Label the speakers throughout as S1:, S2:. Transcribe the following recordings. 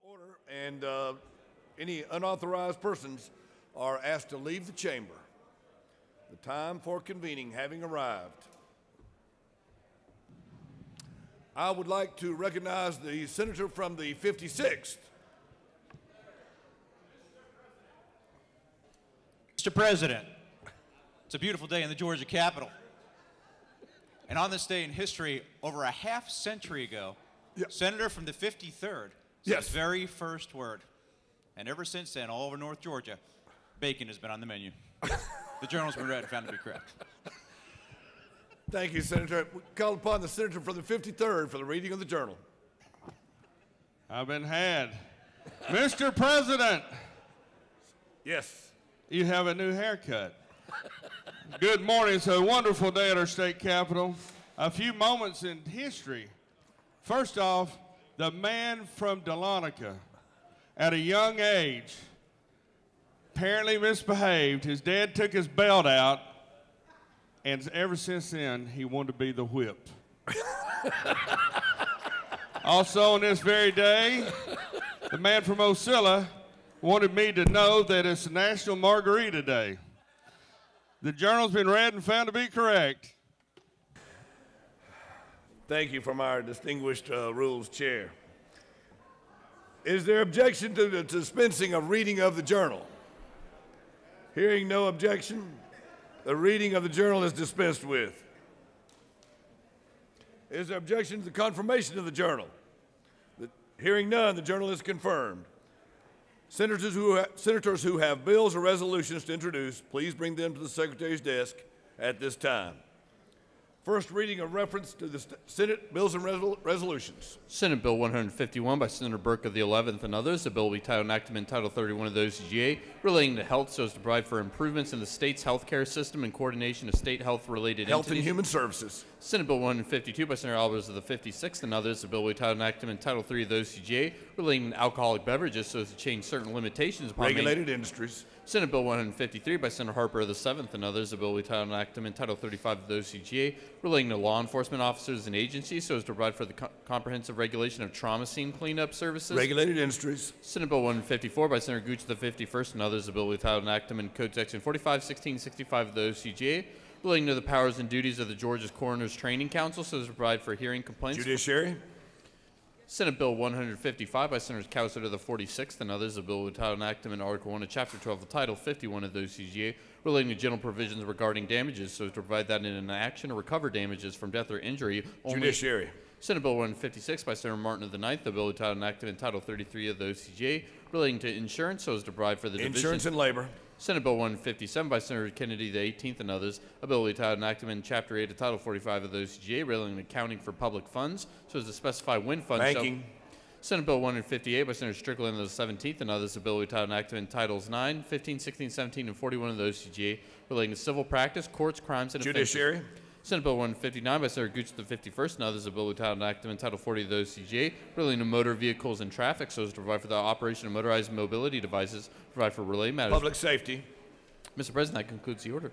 S1: Order, and any unauthorized persons are asked to leave the chamber. The time for convening having arrived. I would like to recognize the senator from the 56th.
S2: Mr. President, it's a beautiful day in the Georgia Capitol. And on this day in history, over a half century ago, Senator from the 53rd said his very first word. And ever since then, all over North Georgia, bacon has been on the menu. The journal's been read and found to be correct.
S1: Thank you, Senator. We call upon the senator from the 53rd for the reading of the journal.
S3: I've been had. Mr. President.
S1: Yes.
S3: You have a new haircut. Good morning. It's a wonderful day at our state capitol. A few moments in history. First off, the man from Dahlonega, at a young age, apparently misbehaved. His dad took his belt out, and ever since then, he wanted to be the whip. Also on this very day, the man from Ocilla wanted me to know that it's National Margarita Day. The journal's been read and found to be correct.
S1: Thank you from our distinguished Rules Chair. Is there objection to the dispensing of reading of the journal? Hearing no objection, the reading of the journal is dispensed with. Is there objection to the confirmation of the journal? Hearing none, the journal is confirmed. Senators who have bills or resolutions to introduce, please bring them to the Secretary's desk at this time. First reading of reference to the Senate bills and resolutions.
S4: Senate Bill 151 by Senator Burke of the 11th and others, a bill will be titled enactment Title 31 of the OCGA relating to health so as to provide for improvements in the state's health care system and coordination of state health-related
S1: Health and Human Services.
S4: Senate Bill 152 by Senator Albers of the 56th and others, a bill will be titled enactment Title 3 of the OCGA relating to alcoholic beverages so as to change certain limitations upon
S1: regulated industries.
S4: Senate Bill 153 by Senator Harper of the 7th and others, a bill we titled enactment Title 35 of the OCGA relating to law enforcement officers and agencies so as to provide for the comprehensive regulation of trauma scene cleanup services.
S1: Regulated industries.
S4: Senate Bill 154 by Senator Gooch of the 51st and others, a bill we titled enactment Code Section 451665 of the OCGA relating to the powers and duties of the Georgia Coroner's Training Council so as to provide for hearing complaints.
S1: Judiciary.
S4: Senate Bill 155 by Senators Cowser of the 46th and others, a bill with title enactment Article 1 of Chapter 12 of Title 51 of the OCGA relating to general provisions regarding damages so as to provide that in an action or recover damages from death or injury.
S1: Judiciary.
S4: Senate Bill 156 by Senator Martin of the 9th, the bill with title enactment Title 33 of the OCGA relating to insurance so as to provide for the
S1: insurance and labor.
S4: Senate Bill 157 by Senator Kennedy the 18th and others, a bill with title enactment Chapter 8 of Title 45 of the OCGA relating to accounting for public funds so as to specify when funds
S1: banking.
S4: Senate Bill 158 by Senator Strickland of the 17th and others, a bill with title enactment Titles 9, 15, 16, 17, and 41 of the OCGA relating to civil practice, courts, crimes, and
S1: judiciary.
S4: Offenses. Senate Bill 159 by Senator Gooch of the 51st and others, a bill with title enactment Title 40 of the OCGA relating to motor vehicles and traffic so as to provide for the operation of motorized mobility devices, provide for related matters.
S1: Public safety.
S4: Mr. President, that concludes the order.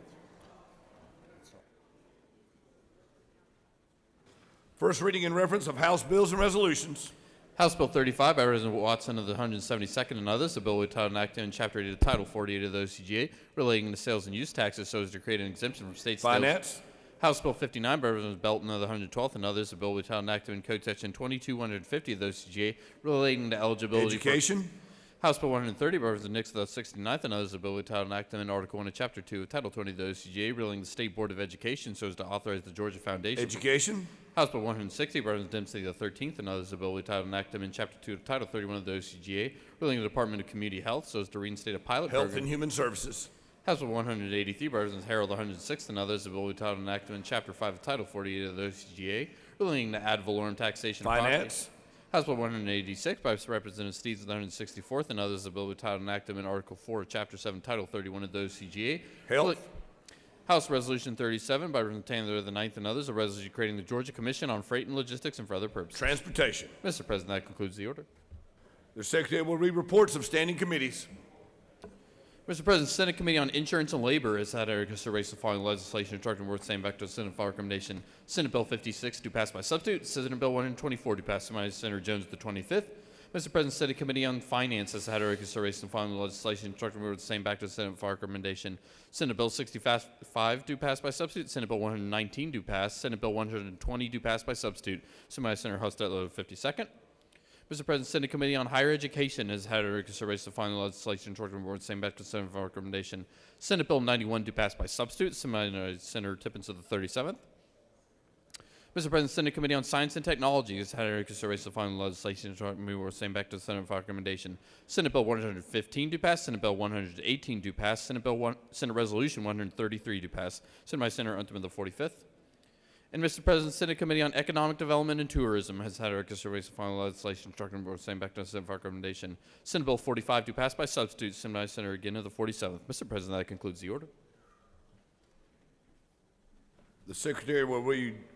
S1: First reading in reference of House bills and resolutions.
S4: House Bill 35 by Representative Watson of the 172nd and others, a bill with title enacted in Chapter 8 of Title 48 of the OCGA relating to sales and use taxes so as to create an exemption from state
S1: finance.
S4: Sales. House Bill 59 by Representative Belton of the 112th and others, a bill with title enacted in Code Section 2250 of the OCGA relating to eligibility
S1: education.
S4: House Bill 130 by Representative Nix of the 69th and others, a bill with title enacted in Article 1 of Chapter 2 of Title 20 of the OCGA relating to the State Board of Education so as to authorize the Georgia Foundation.
S1: Education.
S4: House Bill 160 by Representative Dempsey of the 13th and others, a bill with title enacted in Chapter 2 of Title 31 of the OCGA relating to the Department of Community Health so as to reinstate a pilot
S1: Health
S4: program.
S1: and Human Services.
S4: House Bill 183 by Representative Harold of the 106th and others, a bill with title enacted in Chapter 5 of Title 48 of the OCGA relating to ad valorem taxation.
S1: Finance.
S4: House Bill 186 by Representative Steves of the 164th and others, a bill with title enacted in Article 4 of Chapter 7, Title 31 of the OCGA.
S1: Health.
S4: House Resolution 37 by Representative Taylor of the 9th and others, a resolution creating the Georgia Commission on Freight and Logistics and for other purposes.
S1: Transportation.
S4: Mr. President, that concludes the order.
S1: The Secretary will read reports of standing committees.
S4: Mr. President, Senate Committee on Insurance and Labor has had a consideration of the following legislation instructing worth same back to the Senate for recommendation. Senate Bill 56 to pass by substitute. Senate Bill 124 to pass by Senator Jones of the 25th. Mr. President, Senate Committee on Finance has had a consideration of final legislation instructing the same back to the Senate for recommendation. Senate Bill 65 do pass by substitute. Senate Bill 119 do pass. Senate Bill 120 do pass by substitute. Submitted by Senator Hustetler, 52nd. Mr. President, Senate Committee on Higher Education has had a consideration of final legislation instructing the same back to the Senate for recommendation. Senate Bill 91 do pass by substitute. Submitted by Senator Tippins of the 37th. Mr. President, Senate Committee on Science and Technology has had a consideration of final legislation to move the same back to the Senate for recommendation. Senate Bill 115 do pass. Senate Bill 118 do pass. Senate Resolution 133 do pass. Sent by Senator Untum of the 45th. And Mr. President, Senate Committee on Economic Development and Tourism has had a consideration of final legislation instructing the same back to the Senate for recommendation. Senate Bill 45 do pass by substitute. Sent by Senator again of the 47th. Mr. President, that concludes the order.
S1: The Secretary will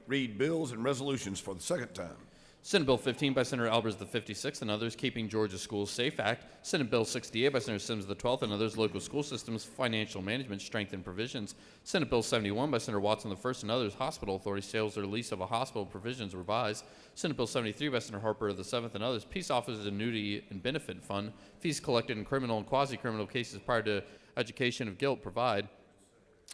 S1: read bills and resolutions for the second time.
S4: Senate Bill 15 by Senator Albers of the 56th and others, Keeping Georgia Schools Safe Act. Senate Bill 68 by Senator Sims of the 12th and others, Local School Systems Financial Management Strength and Provisions. Senate Bill 71 by Senator Watson of the 1st and others, Hospital Authority Sales or Lease of a Hospital Provisions Revised. Senate Bill 73 by Senator Harper of the 7th and others, Peace Officers Annuity and Benefit Fund. Fees collected in criminal and quasi-criminal cases prior to adjudication of guilt provide.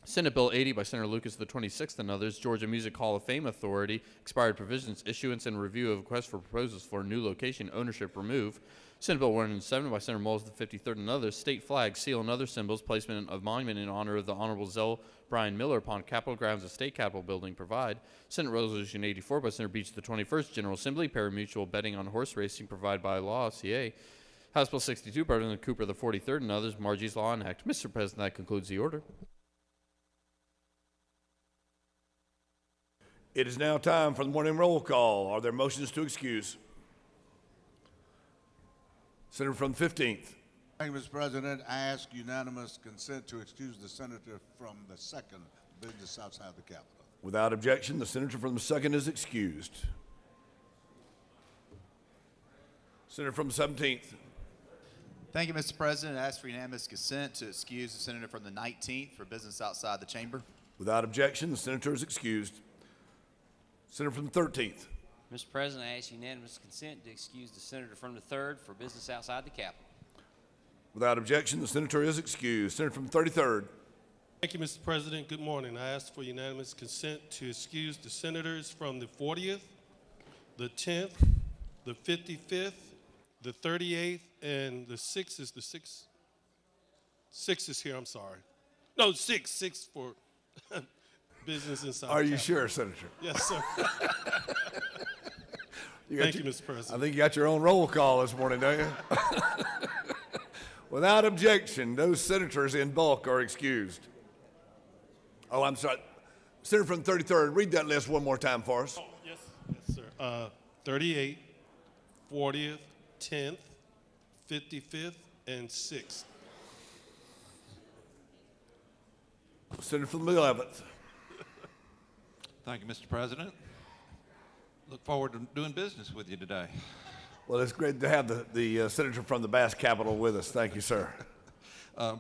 S4: Senate Bill 80 by Senator Lucas of the 26th and others, Georgia Music Hall of Fame Authority, expired provisions, issuance and review of requests for proposals for a new location, ownership, remove. Senate Bill 107 by Senator Moles of the 53rd and others, state flag, seal, and other symbols, placement of monument in honor of the Honorable Zell Brian Miller upon Capitol grounds of State Capitol Building provide. Senate Resolution 84 by Senator Beach of the 21st, General Assembly, pari-mutuel betting on horse racing provided by law, CA. House Bill 62 by President Cooper of the 43rd and others, Margie's Law and Act. Mr. President, that concludes the order.
S1: It is now time for the morning roll call. Are there motions to excuse? Senator from the 15th.
S5: Thank you, Mr. President. I ask unanimous consent to excuse the senator from the second business outside the Capitol.
S1: Without objection, the senator from the second is excused. Senator from the 17th.
S2: Thank you, Mr. President. I ask for unanimous consent to excuse the senator from the 19th for business outside the chamber.
S1: Without objection, the senator is excused. Senator from the 13th.
S6: Mr. President, I ask unanimous consent to excuse the senator from the 3rd for business outside the Capitol.
S1: Without objection, the senator is excused. Senator from the 33rd.
S7: Thank you, Mr. President. Good morning. I ask for unanimous consent to excuse the senators from the 40th, the 10th, the 55th, the 38th, and the 6th is the 6th. 6 is here, I'm sorry. No, 6 for business inside.
S1: Are you sure, Senator?
S7: Yes, sir. Thank you, Mr. President.
S1: I think you got your own roll call this morning, don't you? Without objection, those senators in bulk are excused. Oh, I'm sorry. Senator from the 33rd, read that list one more time for us.
S7: Oh, yes, sir. 38th, 40th, 10th, 55th, and 6th.
S1: Senator from the 11th.
S8: Thank you, Mr. President. Look forward to doing business with you today.
S1: Well, it's great to have the senator from the Bass Capital with us. Thank you, sir.
S8: I'd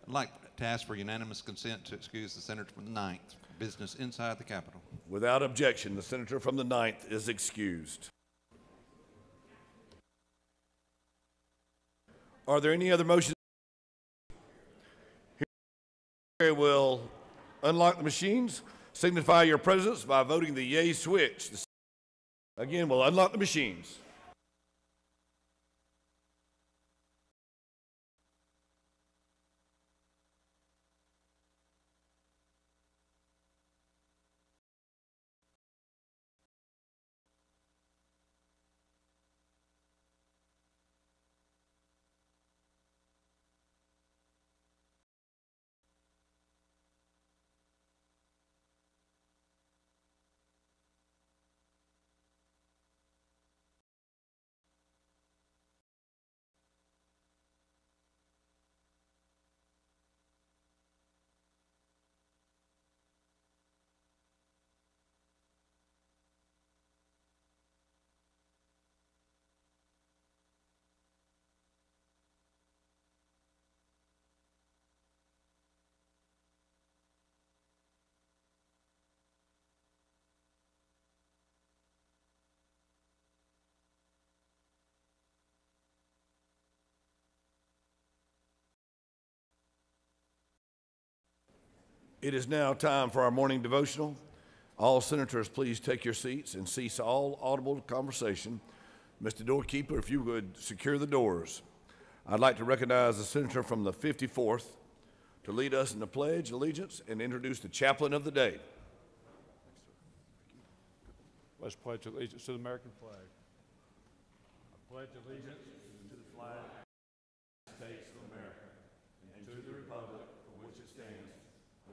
S8: like to ask for unanimous consent to excuse the senator from the 9th, business inside the Capitol.
S1: Without objection, the senator from the 9th is excused. Are there any other motions? Here will unlock the machines. Signify your presence by voting the yay switch. Again, we'll unlock the machines. It is now time for our morning devotional. All senators, please take your seats and cease all audible conversation. Mr. Doorkeeper, if you would secure the doors. I'd like to recognize the senator from the 54th to lead us in the Pledge of Allegiance and introduce the chaplain of the day.
S9: Let's pledge allegiance to the American flag. I pledge allegiance to the flag of the United States of America and to the republic for which it stands,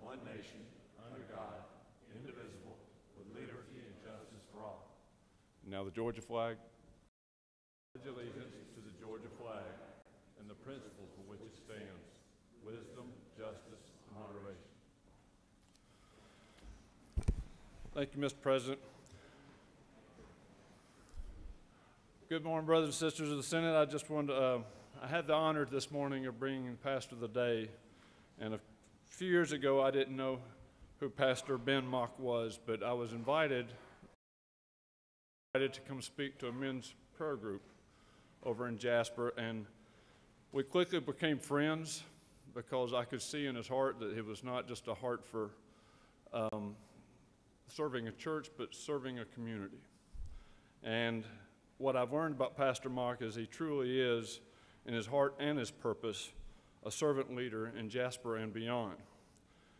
S9: one nation, under God, indivisible, with liberty and justice for all. Now the Georgia flag. I pledge allegiance to the Georgia flag and the principles for which it stands, wisdom, justice, and moderation. Thank you, Mr. President. Good morning, brothers and sisters of the Senate. I just wanted to, I had the honor this morning of bringing Pastor of the Day, and a few years ago I didn't know who Pastor Ben Mock was, but I was invited to come speak to a men's prayer group over in Jasper, and we quickly became friends because I could see in his heart that it was not just a heart for serving a church, but serving a community. And what I've learned about Pastor Mock is he truly is, in his heart and his purpose, a servant leader in Jasper and beyond.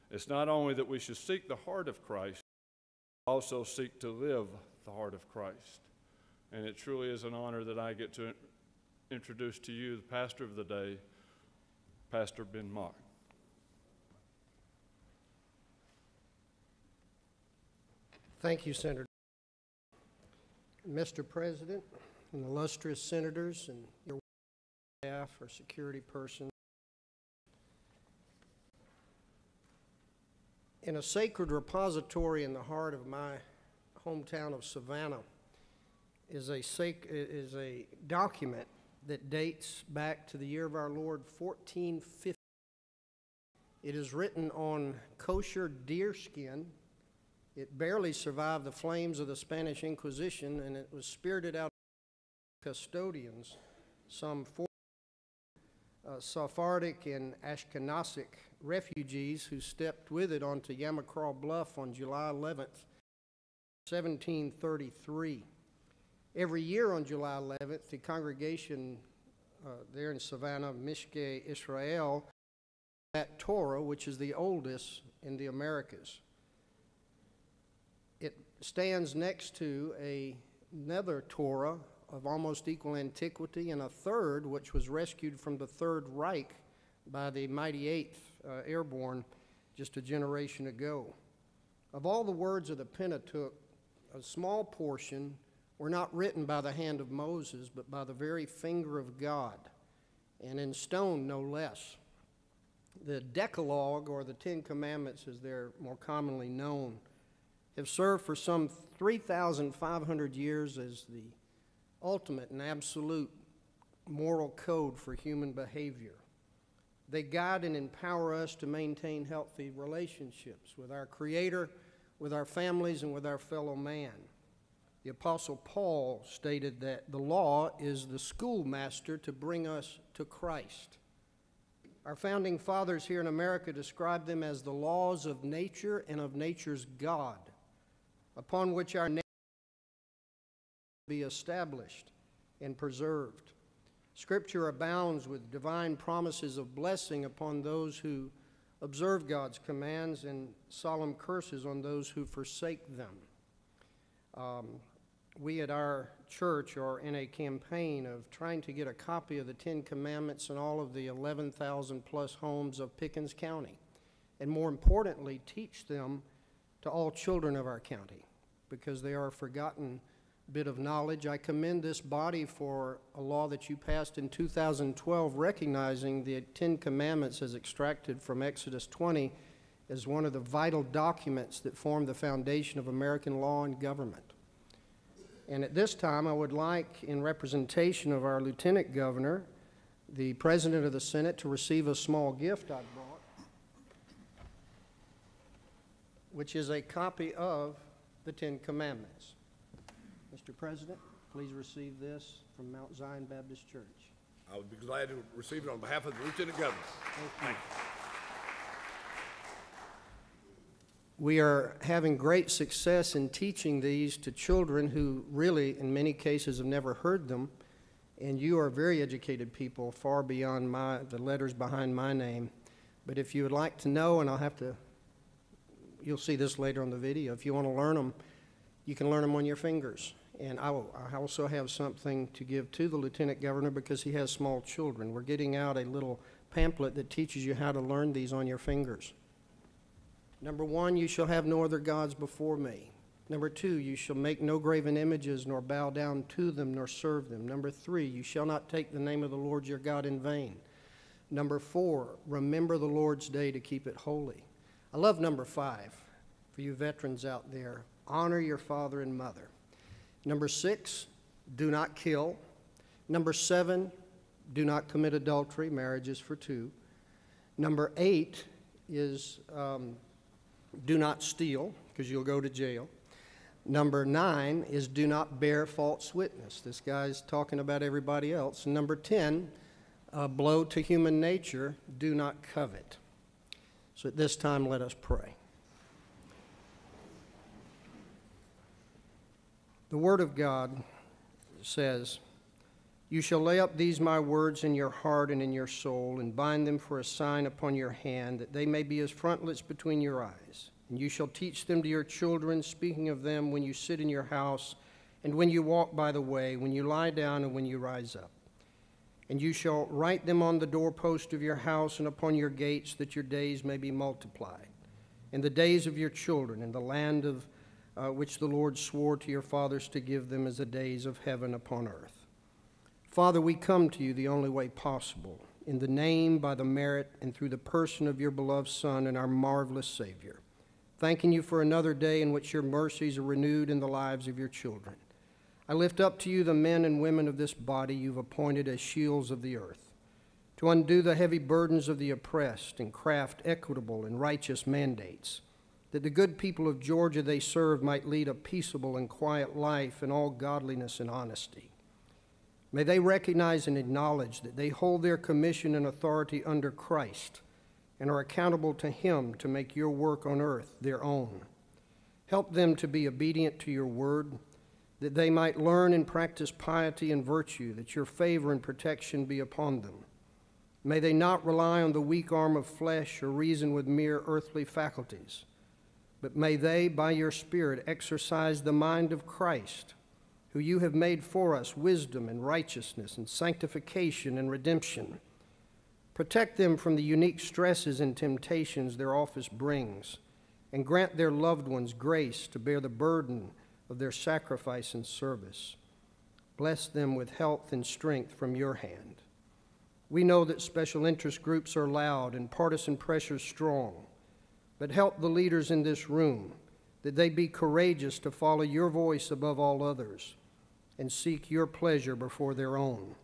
S9: It's not only that we should seek the heart of Christ, but also seek to live the heart of Christ. And it truly is an honor that I get to introduce to you the pastor of the day, Pastor Ben Mock.
S10: Thank you, Senator. Mr. President, and illustrious senators, and your staff or security persons. In a sacred repository in the heart of my hometown of Savannah is a document that dates back to the year of our Lord 1450. It is written on kosher deer skin. It barely survived the flames of the Spanish Inquisition, and it was spirited out of custodians, some 40 Sephardic and Ashkenazic refugees who stepped with it onto Yamacraw Bluff on July 11th, 1733. Every year on July 11th, the congregation there in Savannah, Mishke Israel, that Torah, which is the oldest in the Americas. It stands next to another Torah of almost equal antiquity, and a third, which was rescued from the Third Reich by the mighty 8th Airborne just a generation ago. Of all the words of the Pentateuch, a small portion were not written by the hand of Moses, but by the very finger of God, and in stone no less. The Decalogue, or the Ten Commandments as they're more commonly known, have served for some 3,500 years as the ultimate and absolute moral code for human behavior. They guide and empower us to maintain healthy relationships with our Creator, with our families, and with our fellow man. The Apostle Paul stated that the law is the schoolmaster to bring us to Christ. Our founding fathers here in America described them as the laws of nature and of nature's God, upon which our nation be established and preserved. Scripture abounds with divine promises of blessing upon those who observe God's commands and solemn curses on those who forsake them. We at our church are in a campaign of trying to get a copy of the Ten Commandments in all of the 11,000 plus homes of Pickens County, and more importantly, teach them to all children of our county, because they are a forgotten bit of knowledge. I commend this body for a law that you passed in 2012 recognizing the Ten Commandments as extracted from Exodus 20 as one of the vital documents that form the foundation of American law and government. And at this time, I would like, in representation of our Lieutenant Governor, the President of the Senate, to receive a small gift I brought, which is a copy of the Ten Commandments. Mr. President, please receive this from Mount Zion Baptist Church.
S1: I would be glad to receive it on behalf of the Lieutenant Governor.
S10: Thank you. We are having great success in teaching these to children who really, in many cases, have never heard them. And you are very educated people, far beyond the letters behind my name. But if you would like to know, and you'll see this later on the video, if you want to learn them, you can learn them on your fingers. And I also have something to give to the Lieutenant Governor because he has small children. We're getting out a little pamphlet that teaches you how to learn these on your fingers. Number 1, you shall have no other gods before me. Number 2, you shall make no graven images, nor bow down to them, nor serve them. Number 3, you shall not take the name of the Lord your God in vain. Number 4, remember the Lord's day to keep it holy. I love number 5, for you veterans out there. Honor your father and mother. Number 6, do not kill. Number 7, do not commit adultery. Marriage is for 2. Number 8 is do not steal, because you'll go to jail. Number 9 is do not bear false witness. This guy's talking about everybody else. Number 10, blow to human nature, do not covet. So at this time, let us pray. The Word of God says, you shall lay up these my words in your heart and in your soul, and bind them for a sign upon your hand, that they may be as frontlets between your eyes. And you shall teach them to your children, speaking of them when you sit in your house, and when you walk by the way, when you lie down, and when you rise up. And you shall write them on the doorpost of your house and upon your gates, that your days may be multiplied, and the days of your children, in the land of which the Lord swore to your fathers to give them as the days of heaven upon earth. Father, we come to you the only way possible, in the name, by the merit, and through the person of your beloved Son and our marvelous Savior, thanking you for another day in which your mercies are renewed in the lives of your children. I lift up to you the men and women of this body you've appointed as shields of the earth, to undo the heavy burdens of the oppressed and craft equitable and righteous mandates, that the good people of Georgia they serve might lead a peaceable and quiet life in all godliness and honesty. May they recognize and acknowledge that they hold their commission and authority under Christ and are accountable to him to make your work on earth their own. Help them to be obedient to your word, that they might learn and practice piety and virtue, that your favor and protection be upon them. May they not rely on the weak arm of flesh or reason with mere earthly faculties, but may they, by your Spirit, exercise the mind of Christ, who you have made for us wisdom and righteousness and sanctification and redemption. Protect them from the unique stresses and temptations their office brings, and grant their loved ones grace to bear the burden of their sacrifice and service. Bless them with health and strength from your hand. We know that special interest groups are loud and partisan pressures strong, but help the leaders in this room that they be courageous to follow your voice above all others and seek your pleasure before their own.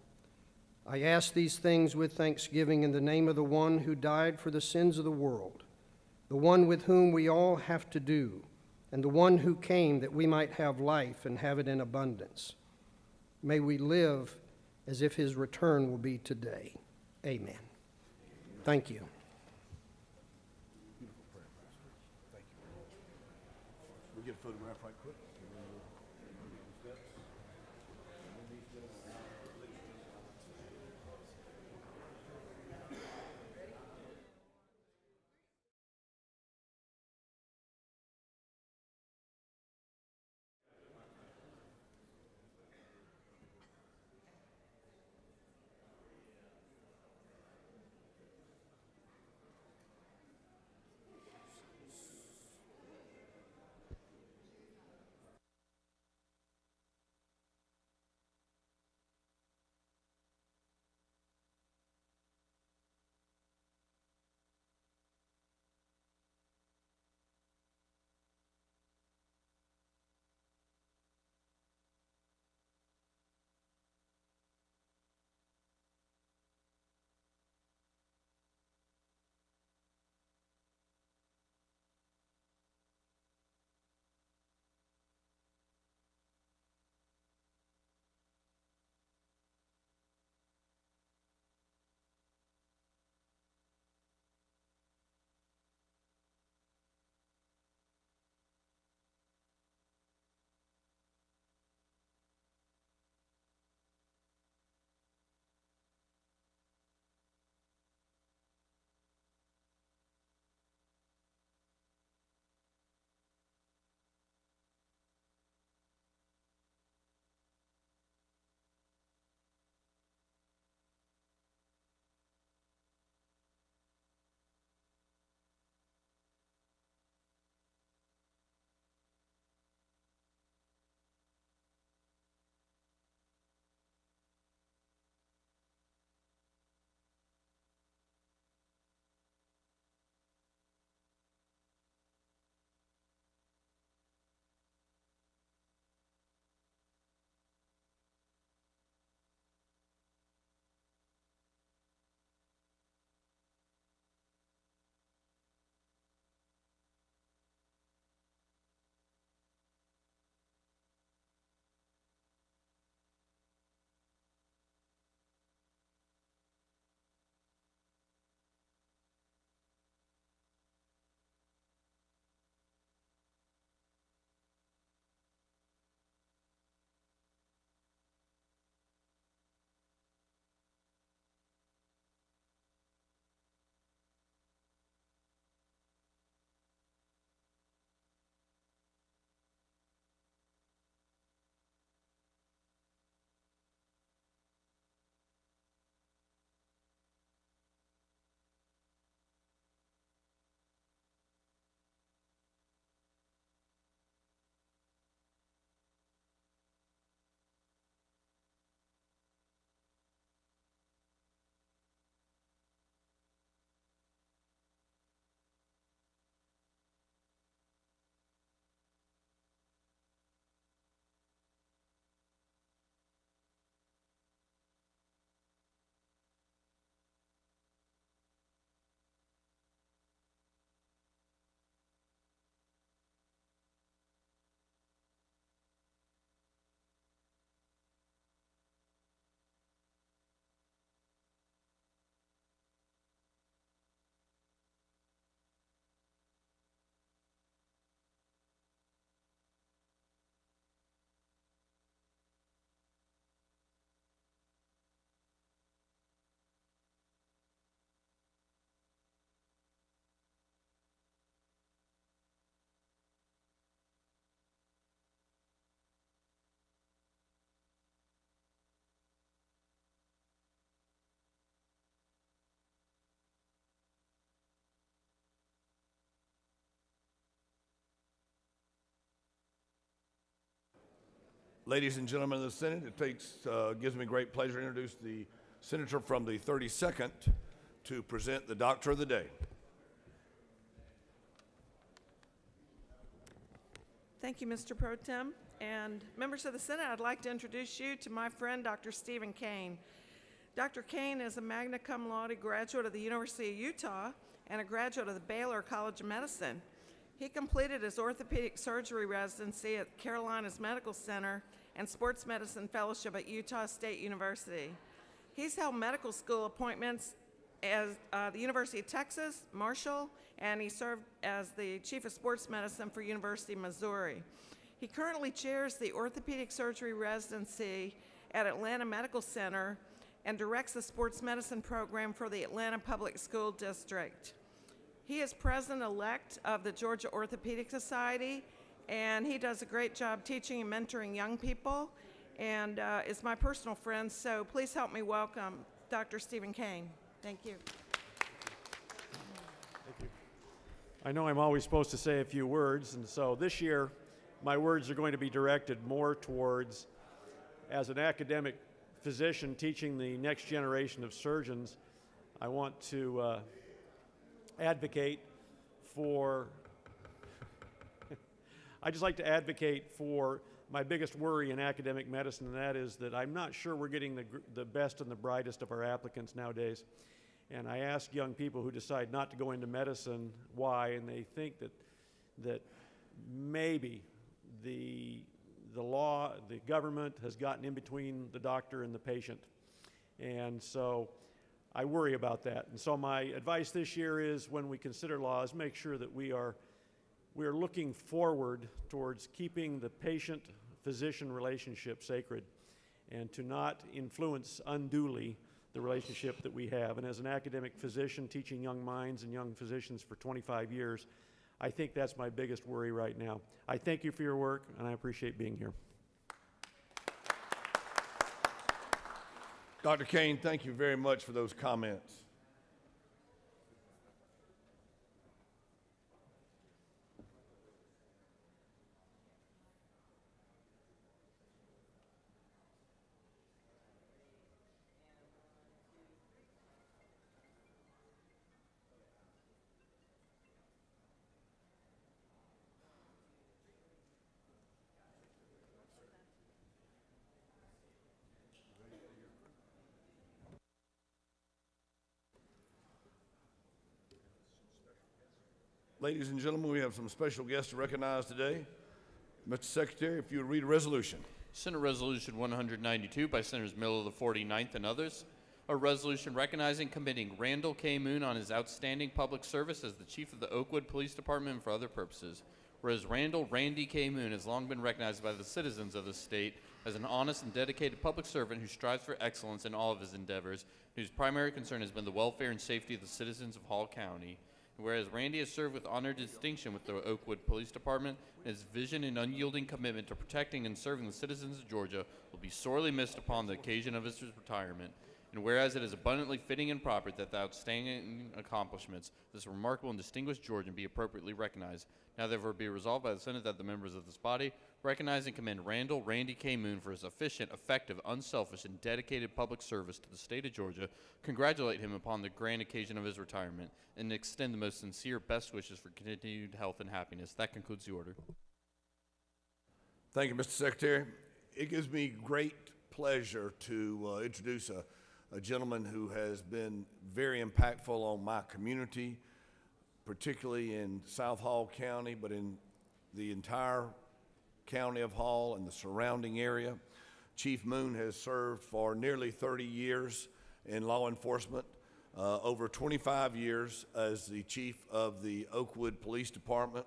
S10: I ask these things with thanksgiving in the name of the one who died for the sins of the world, the one with whom we all have to do, and the one who came that we might have life and have it in abundance. May we live as if his return will be today. Amen. Thank you.
S1: We get a photograph right quick. Ladies and gentlemen of the Senate, it gives me great pleasure to introduce the senator from the 32nd to present the Doctor of the Day.
S11: Thank you, Mr. Pro Tem. And members of the Senate, I'd like to introduce you to my friend, Dr. Stephen Kane. Dr. Kane is a magna cum laude graduate of the University of Utah and a graduate of the Baylor College of Medicine. He completed his orthopedic surgery residency at Carolinas Medical Center and sports medicine fellowship at Utah State University. He's held medical school appointments at the University of Texas, Marshall, and he served as the chief of sports medicine for University of Missouri. He currently chairs the orthopedic surgery residency at Atlanta Medical Center and directs the sports medicine program for the Atlanta Public School District. He is president-elect of the Georgia Orthopedic Society, and he does a great job teaching and mentoring young people, and is my personal friend, so please help me welcome Dr. Stephen Kane. Thank you.
S9: Thank you. I know I'm always supposed to say a few words, and so this year, my words are going to be directed more towards, as an academic physician teaching the next generation of surgeons, I want to advocate for, I just like to advocate for my biggest worry in academic medicine, and that is that I'm not sure we're getting the best and the brightest of our applicants nowadays. And I ask young people who decide not to go into medicine why, and they think that maybe the law, the government has gotten in between the doctor and the patient. And so I worry about that. And so my advice this year is, when we consider laws, make sure that we are looking forward towards keeping the patient-physician relationship sacred and to not influence unduly the relationship that we have. And as an academic physician teaching young minds and young physicians for 25 years, I think that's my biggest worry right now. I thank you for your work, and I appreciate being here.
S1: Dr. Kane, thank you very much for those comments. Ladies and gentlemen, we have some special guests to recognize today. Mr. Secretary, if you would read a resolution.
S4: Senate Resolution 192 by Senators Miller of the 49th and others. A resolution recognizing and commending Randall K. Moon on his outstanding public service as the Chief of the Oakwood Police Department and for other purposes. Whereas Randy K. Moon has long been recognized by the citizens of the state as an honest and dedicated public servant who strives for excellence in all of his endeavors, whose primary concern has been the welfare and safety of the citizens of Hall County. Whereas Randy has served with honor and distinction with the Oakwood Police Department, and his vision and unyielding commitment to protecting and serving the citizens of Georgia will be sorely missed upon the occasion of his retirement. And whereas it is abundantly fitting and proper that the outstanding accomplishments of this remarkable and distinguished Georgian be appropriately recognized, now therefore be resolved by the Senate that the members of this body recognize and commend Randy K. Moon for his efficient, effective, unselfish, and dedicated public service to the state of Georgia, congratulate him upon the grand occasion of his retirement, and extend the most sincere best wishes for continued health and happiness. That concludes the order.
S1: Thank you, Mr. Secretary. It gives me great pleasure to introduce a gentleman who has been very impactful on my community, particularly in South Hall County, but in the entire county of Hall and the surrounding area. Chief Moon has served for nearly 30 years in law enforcement, over 25 years as the chief of the Oakwood Police Department.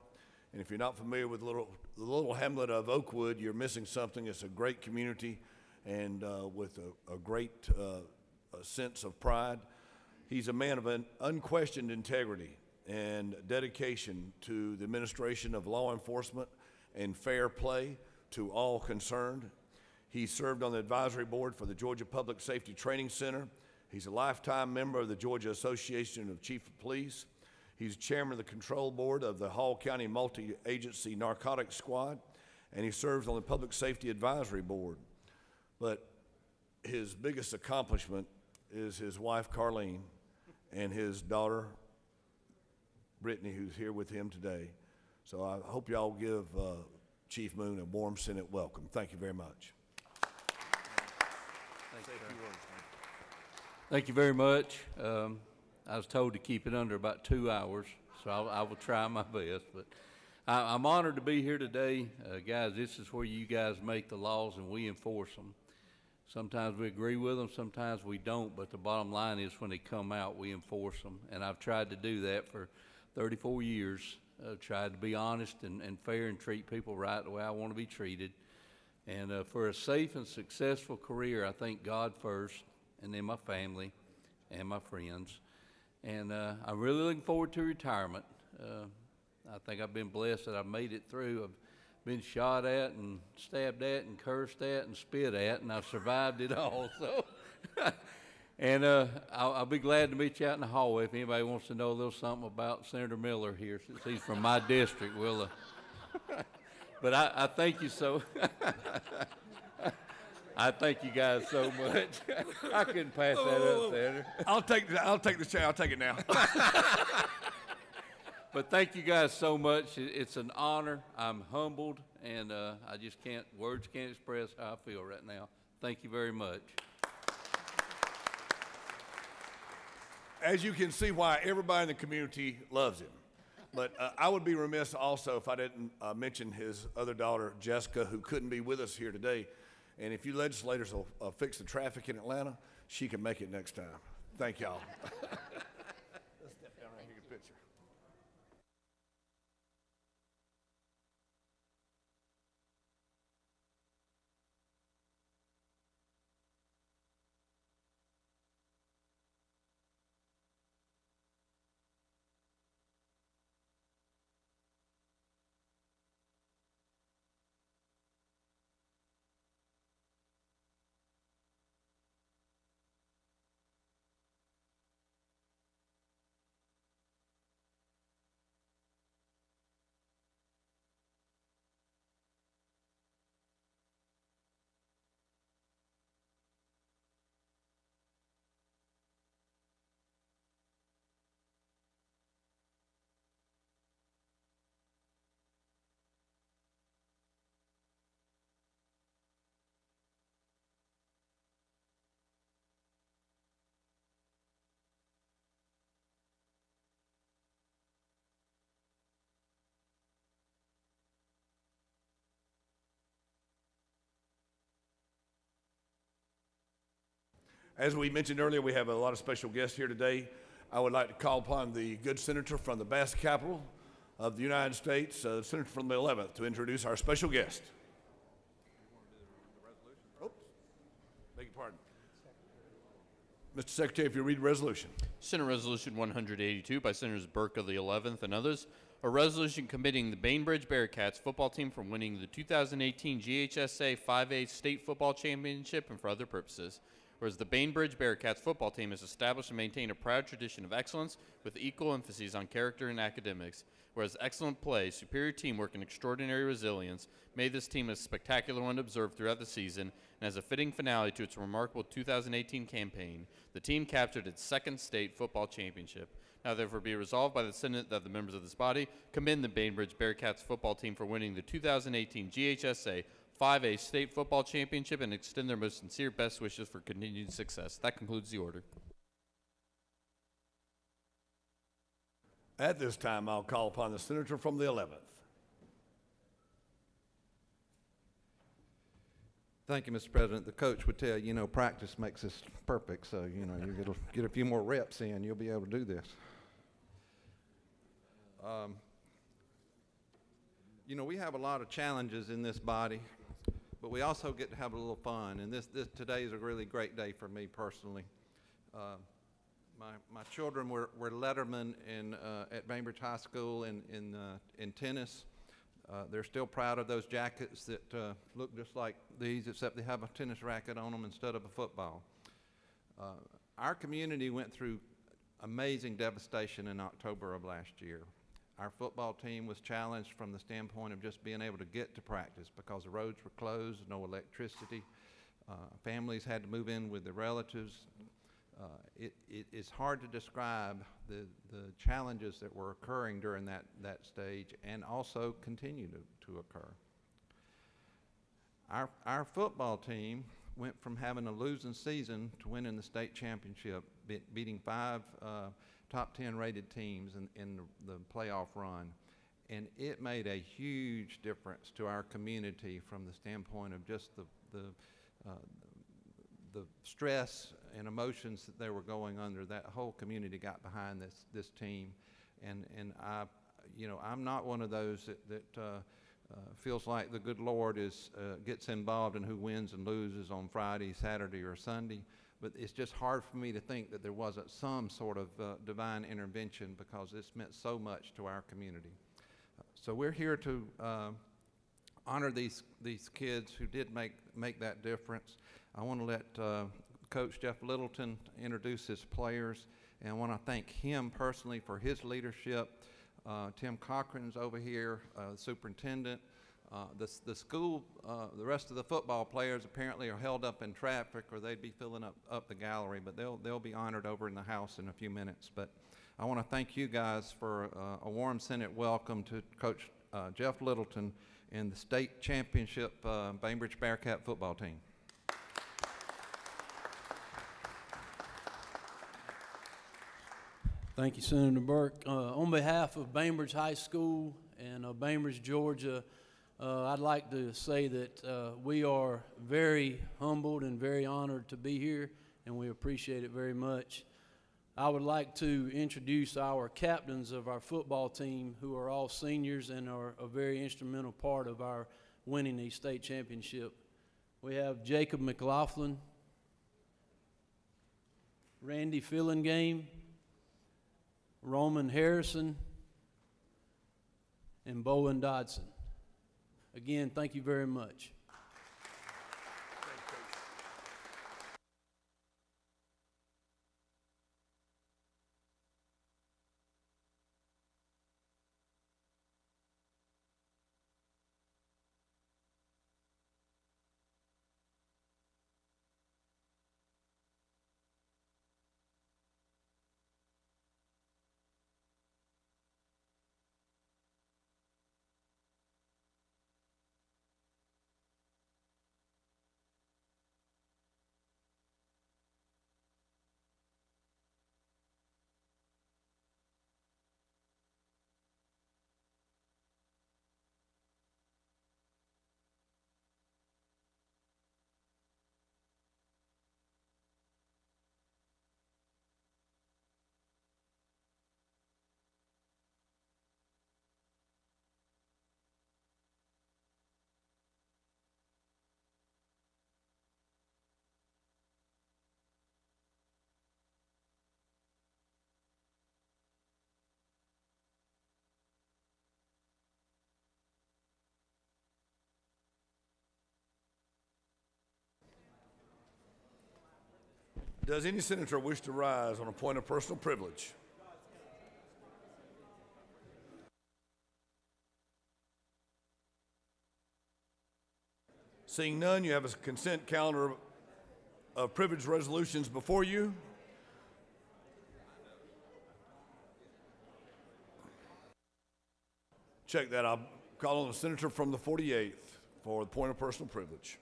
S1: And if you're not familiar with the little hamlet of Oakwood, you're missing something. It's a great community and with a great sense of pride. He's a man of an unquestioned integrity and dedication to the administration of law enforcement and fair play to all concerned. He served on the advisory board for the Georgia Public Safety Training Center. He's a lifetime member of the Georgia Association of Chief of Police. He's chairman of the control board of the Hall County Multi-Agency Narcotics Squad, and he serves on the Public Safety Advisory Board. But his biggest accomplishment is his wife, Carlene, and his daughter, Brittany, who's here with him today. So I hope y'all give Chief Moon a warm Senate welcome. Thank you very much.
S12: Thank you very much. I was told to keep it under about 2 hours, so I will try my best. But I'm honored to be here today. Guys, this is where you guys make the laws and we enforce them. Sometimes we agree with them, sometimes we don't, but the bottom line is when they come out, we enforce them. And I've tried to do that for 34 years. I've tried to be honest and fair and treat people right the way I want to be treated. And for a safe and successful career, I thank God first, and then my family and my friends. And I'm really looking forward to retirement. I think I've been blessed that I've made it through. I've been shot at and stabbed at and cursed at and spit at, and I've survived it all. So, and I'll be glad to meet you out in the hallway if anybody wants to know a little something about Senator Miller here, since he's from my district. But I thank you so. I thank you guys so much. I couldn't pass that up, Senator.
S1: I'll take the chair. I'll take it now.
S12: But thank you guys so much. It's an honor. I'm humbled, and words can't express how I feel right now. Thank you very much.
S1: As you can see why everybody in the community loves him. But I would be remiss also if I didn't mention his other daughter, Jessica, who couldn't be with us here today. And if you legislators will fix the traffic in Atlanta, she can make it next time. Thank y'all. Let's step down right here and get a picture. As we mentioned earlier, we have a lot of special guests here today. I would like to call upon the good senator from the vast capital of the United States, the senator from the 11th, to introduce our special guest. Oops, beg your pardon. Mr. Secretary, if you read the resolution.
S4: Senate Resolution 182 by Senators Burke of the 11th and others, a resolution committing the Bainbridge Bearcats football team from winning the 2018 GHSA 5A State Football Championship and for other purposes. Whereas the Bainbridge Bearcats football team has established and maintained a proud tradition of excellence with equal emphasis on character and academics. Whereas excellent play, superior teamwork, and extraordinary resilience made this team a spectacular one to observe throughout the season, and as a fitting finale to its remarkable 2018 campaign, the team captured its second state football championship. Now therefore be resolved by the Senate that the members of this body commend the Bainbridge Bearcats football team for winning the 2018 GHSA 5A State Football Championship and extend their most sincere best wishes for continued success. That concludes the order.
S1: At this time, I'll call upon the senator from the 11th.
S8: Thank you, Mr. President. The coach would tell you, practice makes us perfect, so, you get a few more reps in, you'll be able to do this. We have a lot of challenges in this body, but we also get to have a little fun, and today is a really great day for me personally. My children were lettermen at Bainbridge High School in tennis. They're still proud of those jackets that look just like these, except they have a tennis racket on them instead of a football. Our community went through amazing devastation in October of last year. Our football team was challenged from the standpoint of just being able to get to practice because the roads were closed, no electricity. Families had to move in with their relatives. It's hard to describe the challenges that were occurring during that stage and also continue to occur. Our football team went from having a losing season to winning the state championship, beating 5 top 10 rated teams in the playoff run. And it made a huge difference to our community from the standpoint of just the stress and emotions that they were going under. That whole community got behind this team, and I'm not one of those that feels like the good Lord gets involved in who wins and loses on Friday, Saturday, or Sunday. But it's just hard for me to think that there wasn't some sort of divine intervention, because this meant so much to our community. So we're here to honor these kids who did make that difference. I want to let Coach Jeff Littleton introduce his players, and I want to thank him personally for his leadership. Tim Cochran's over here, superintendent. The school, the rest of the football players apparently are held up in traffic, or they'd be filling up the gallery, but they'll be honored over in the house in a few minutes. But I want to thank you guys for a warm Senate welcome to Coach Jeff Littleton and the state championship Bainbridge Bearcat football team.
S13: Thank you, Senator Burke. On behalf of Bainbridge High School and Bainbridge, Georgia, I'd like to say that we are very humbled and very honored to be here, and we appreciate it very much. I would like to introduce our captains of our football team, who are all seniors and are a very instrumental part of our winning the state championship. We have Jacob McLaughlin, Randy Fillingame, Roman Harrison, and Bowen Dodson. Again, thank you very much.
S1: Does any senator wish to rise on a point of personal privilege? Seeing none, you have a consent calendar of privilege resolutions before you. Check that. I'll call on the senator from the 48th for the point of personal privilege.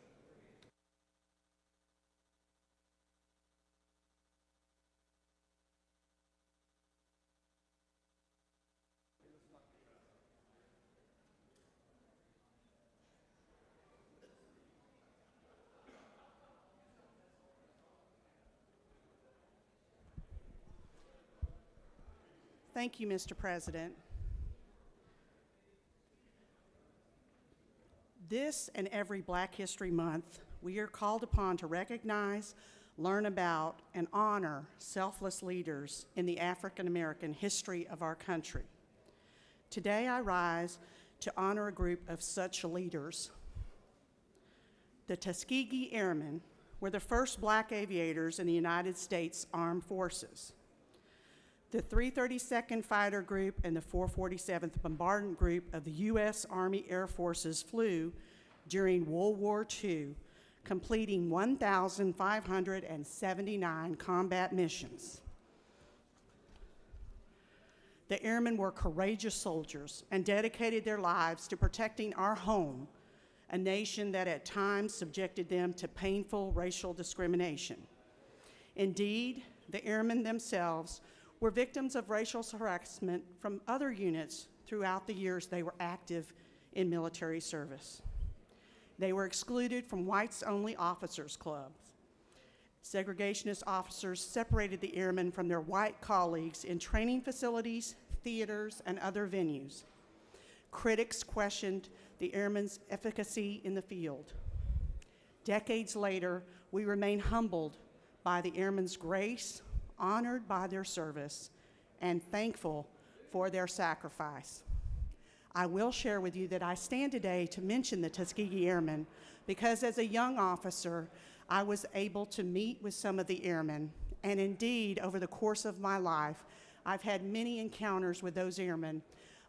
S14: Thank you, Mr. President. This and every Black History Month, we are called upon to recognize, learn about, and honor selfless leaders in the African American history of our country. Today I rise to honor a group of such leaders. The Tuskegee Airmen were the first Black aviators in the United States Armed Forces. The 332nd Fighter Group and the 447th Bombardment Group of the U.S. Army Air Forces flew during World War II, completing 1,579 combat missions. The airmen were courageous soldiers and dedicated their lives to protecting our home, a nation that at times subjected them to painful racial discrimination. Indeed, the airmen themselves were victims of racial harassment from other units throughout the years they were active in military service. They were excluded from whites-only officers' clubs. Segregationist officers separated the airmen from their white colleagues in training facilities, theaters, and other venues. Critics questioned the airmen's efficacy in the field. Decades later, we remain humbled by the airmen's grace, honored by their service, and thankful for their sacrifice. I will share with you that I stand today to mention the Tuskegee Airmen because as a young officer, I was able to meet with some of the airmen, and indeed, over the course of my life, I've had many encounters with those airmen,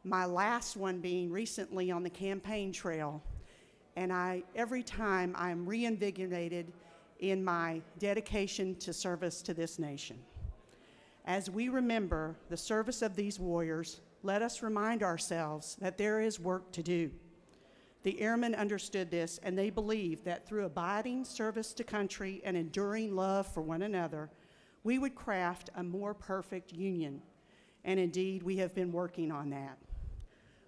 S14: my last one being recently on the campaign trail, and every time I'm reinvigorated in my dedication to service to this nation. As we remember the service of these warriors, let us remind ourselves that there is work to do. The airmen understood this, and they believed that through abiding service to country and enduring love for one another, we would craft a more perfect union. And indeed, we have been working on that.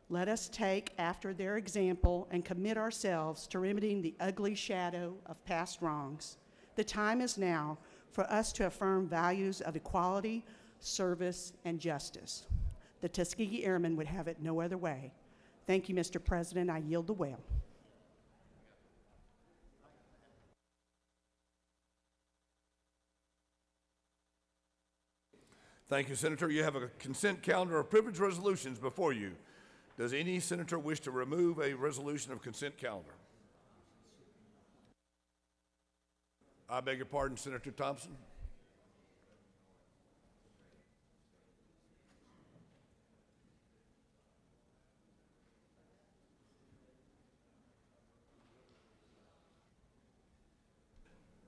S14: Let us take after their example and commit ourselves to remedying the ugly shadow of past wrongs. The time is now for us to affirm values of equality, service, and justice. The Tuskegee Airmen would have it no other way. Thank you, Mr. President. I yield the well.
S1: Thank you, Senator. You have a consent calendar of privilege resolutions before you. Does any senator wish to remove a resolution of consent calendar? I beg your pardon, Senator Thompson.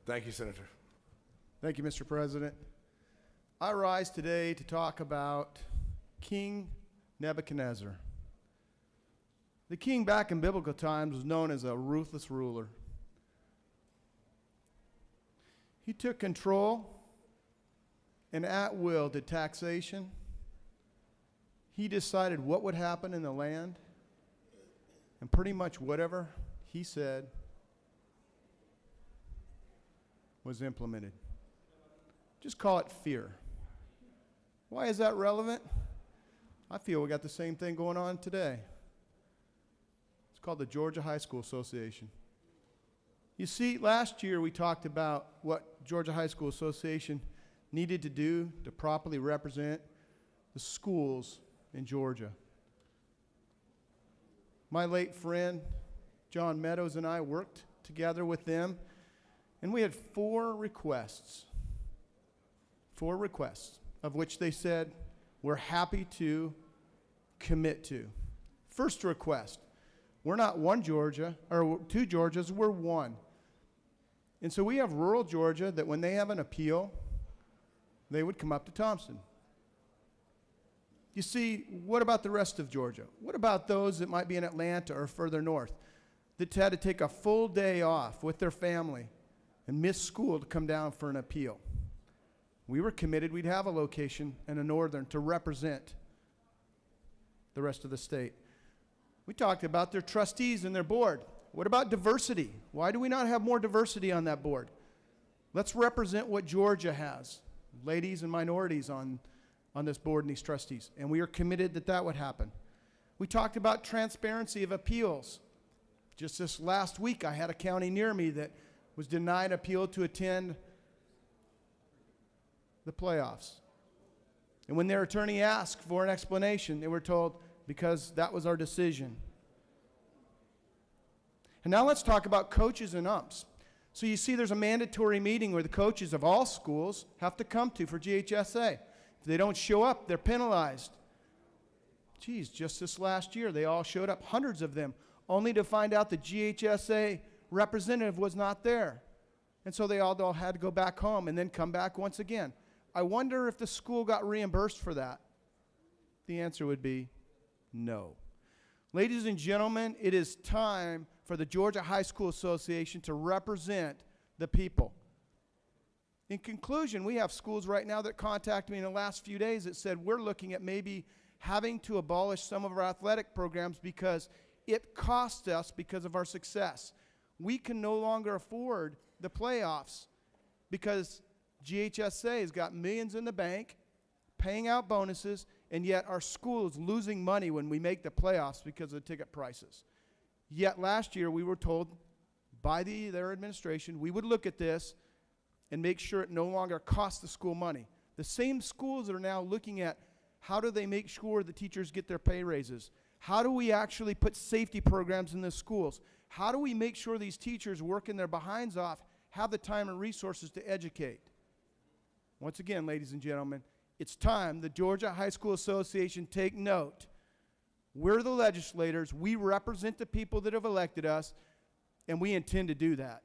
S1: Thank you, Senator.
S15: Thank you, Mr. President. I rise today to talk about King Nebuchadnezzar. The king back in biblical times was known as a ruthless ruler. He took control and at will did taxation. He decided what would happen in the land, and pretty much whatever he said was implemented. Just call it fear. Why is that relevant? I feel we got the same thing going on today. It's called the Georgia High School Association. You see, last year we talked about what Georgia High School Association needed to do to properly represent the schools in Georgia. My late friend, John Meadows, and I worked together with them, and we had four requests, of which they said we're happy to commit to. First request, we're not one Georgia, or two Georgias, we're one. And so we have rural Georgia that when they have an appeal, they would come up to Thompson. You see, what about the rest of Georgia? What about those that might be in Atlanta or further north that had to take a full day off with their family and miss school to come down for an appeal? We were committed we'd have a location in the northern to represent the rest of the state. We talked about their trustees and their board. What about diversity? Why do we not have more diversity on that board? Let's represent what Georgia has, ladies and minorities on this board and these trustees, and we are committed that that would happen. We talked about transparency of appeals. Just this last week, I had a county near me that was denied appeal to attend the playoffs. And when their attorney asked for an explanation, they were told, because that was our decision. And now let's talk about coaches and umps. So you see there's a mandatory meeting where the coaches of all schools have to come to for GHSA. If they don't show up, they're penalized. Geez, just this last year, they all showed up, hundreds of them, only to find out the GHSA representative was not there. And so they all had to go back home and then come back once again. I wonder if the school got reimbursed for that. The answer would be no. Ladies and gentlemen, it is time for the Georgia High School Association to represent the people. In conclusion, we have schools right now that contacted me in the last few days that said we're looking at maybe having to abolish some of our athletic programs because it costs us because of our success. We can no longer afford the playoffs because GHSA has got millions in the bank, paying out bonuses, and yet our school is losing money when we make the playoffs because of the ticket prices. Yet last year we were told by their administration we would look at this and make sure it no longer costs the school money. The same schools are now looking at how do they make sure the teachers get their pay raises? How do we actually put safety programs in the schools? How do we make sure these teachers working their behinds off have the time and resources to educate? Once again, ladies and gentlemen, it's time the Georgia High School Association take note. We're the legislators. We represent the people that have elected us, and we intend to do that.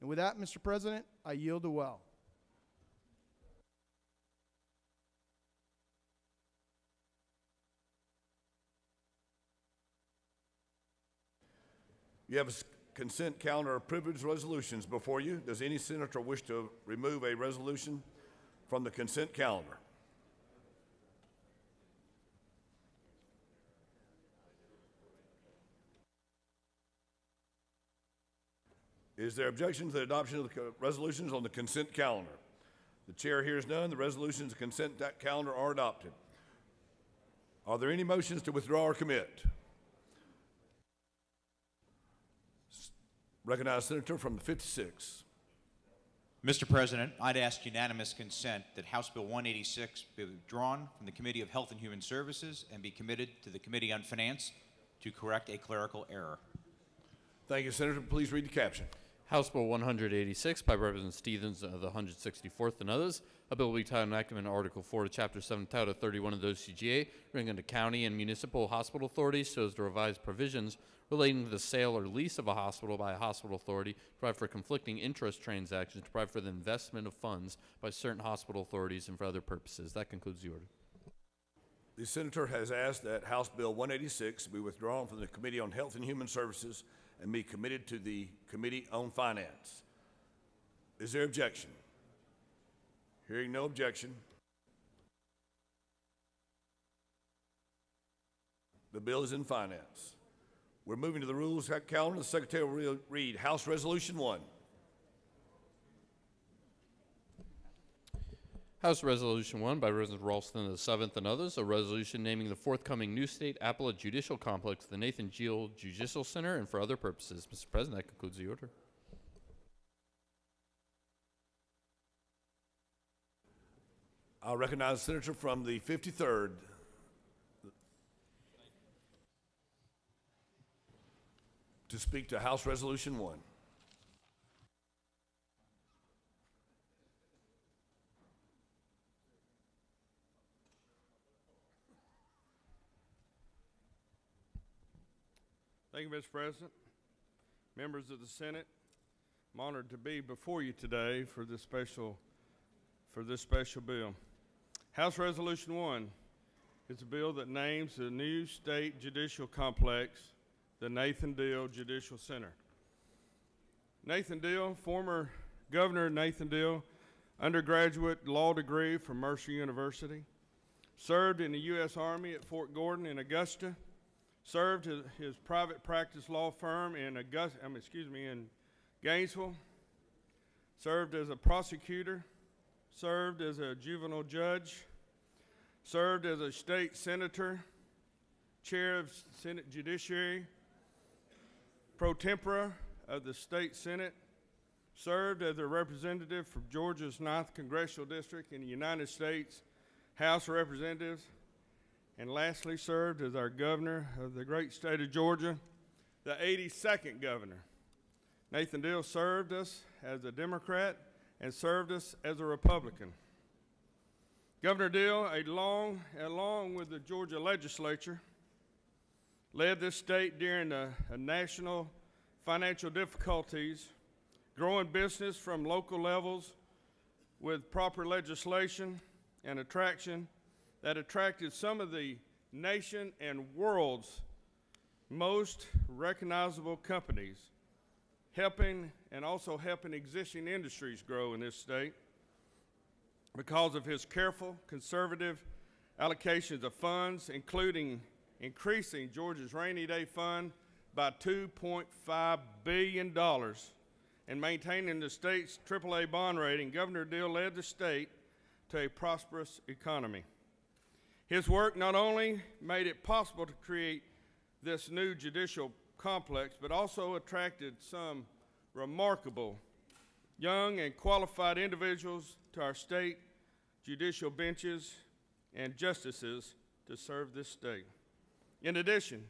S15: And with that, Mr. President, I yield the well.
S1: You have a consent calendar of privileged resolutions before you. Does any senator wish to remove a resolution from the consent calendar? Is there objection to the adoption of the resolutions on the consent calendar? The chair hears none. The resolutions of the consent calendar are adopted. Are there any motions to withdraw or commit? Recognize Senator from the 56th.
S2: Mr. President, I'd ask unanimous consent that House Bill 186 be withdrawn from the Committee of Health and Human Services and be committed to the Committee on Finance to correct a clerical error.
S1: Thank you, Senator. Please read the caption.
S4: House Bill 186 by Representative Stevens of the 164th and others. A bill will be titled enactment Article 4 to Chapter 7, Title 31 of the OCGA, bringing into county and municipal hospital authorities so as to revise provisions relating to the sale or lease of a hospital by a hospital authority, to provide for conflicting interest transactions, to provide for the investment of funds by certain hospital authorities and for other purposes. That concludes the order.
S1: The senator has asked that House Bill 186 be withdrawn from the Committee on Health and Human Services and be committed to the Committee on Finance. Is there objection? Hearing no objection, the bill is in finance. We're moving to the rules calendar. The Secretary will read House Resolution 1.
S4: House Resolution 1 by Representative Ralston of the 7th and others, a resolution naming the forthcoming new state appellate judicial complex, the Nathan Gill Judicial Center, and for other purposes. Mr. President, that concludes the order.
S1: I'll recognize the senator from the 53rd. To speak to House Resolution 1.
S3: Thank you, Mr. President. Members of the Senate, I'm honored to be before you today for this special bill. House Resolution 1 is a bill that names the new state judicial complex the Nathan Gill Judicial Center. Nathan Gill, former Governor Nathan Gill, undergraduate law degree from Mercer University, served in the U.S. Army at Fort Gordon in Augusta, served his private practice law firm in Gainesville, served as a prosecutor, served as a juvenile judge, served as a state senator, chair of Senate Judiciary, pro tempore of the state Senate, served as a representative from Georgia's 9th Congressional District in the United States House of Representatives, and lastly served as our governor of the great state of Georgia, the 82nd governor. Nathan Gill served us as a Democrat and served us as a Republican. Governor Deal, along with the Georgia legislature, led this state during the national financial difficulties, growing business from local levels with proper legislation and attraction that attracted some of the nation and world's most recognizable companies, helping existing industries grow in this state because of his careful, conservative allocations of funds, including increasing Georgia's rainy day fund by $2.5 billion and maintaining the state's AAA bond rating. Governor Deal led the state to a prosperous economy. His work not only made it possible to create this new judicial complex, but also attracted some remarkable young and qualified individuals to our state judicial benches and justices to serve this state. In addition,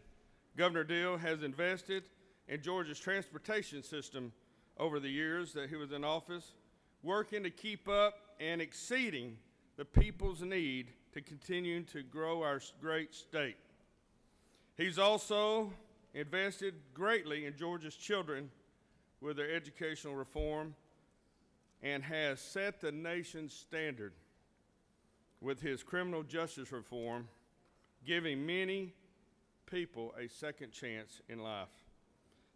S3: Governor Deal has invested in Georgia's transportation system over the years that he was in office, working to keep up and exceeding the people's need to continue to grow our great state. He's also invested greatly in Georgia's children with their educational reform and has set the nation's standard with his criminal justice reform, giving many people a second chance in life.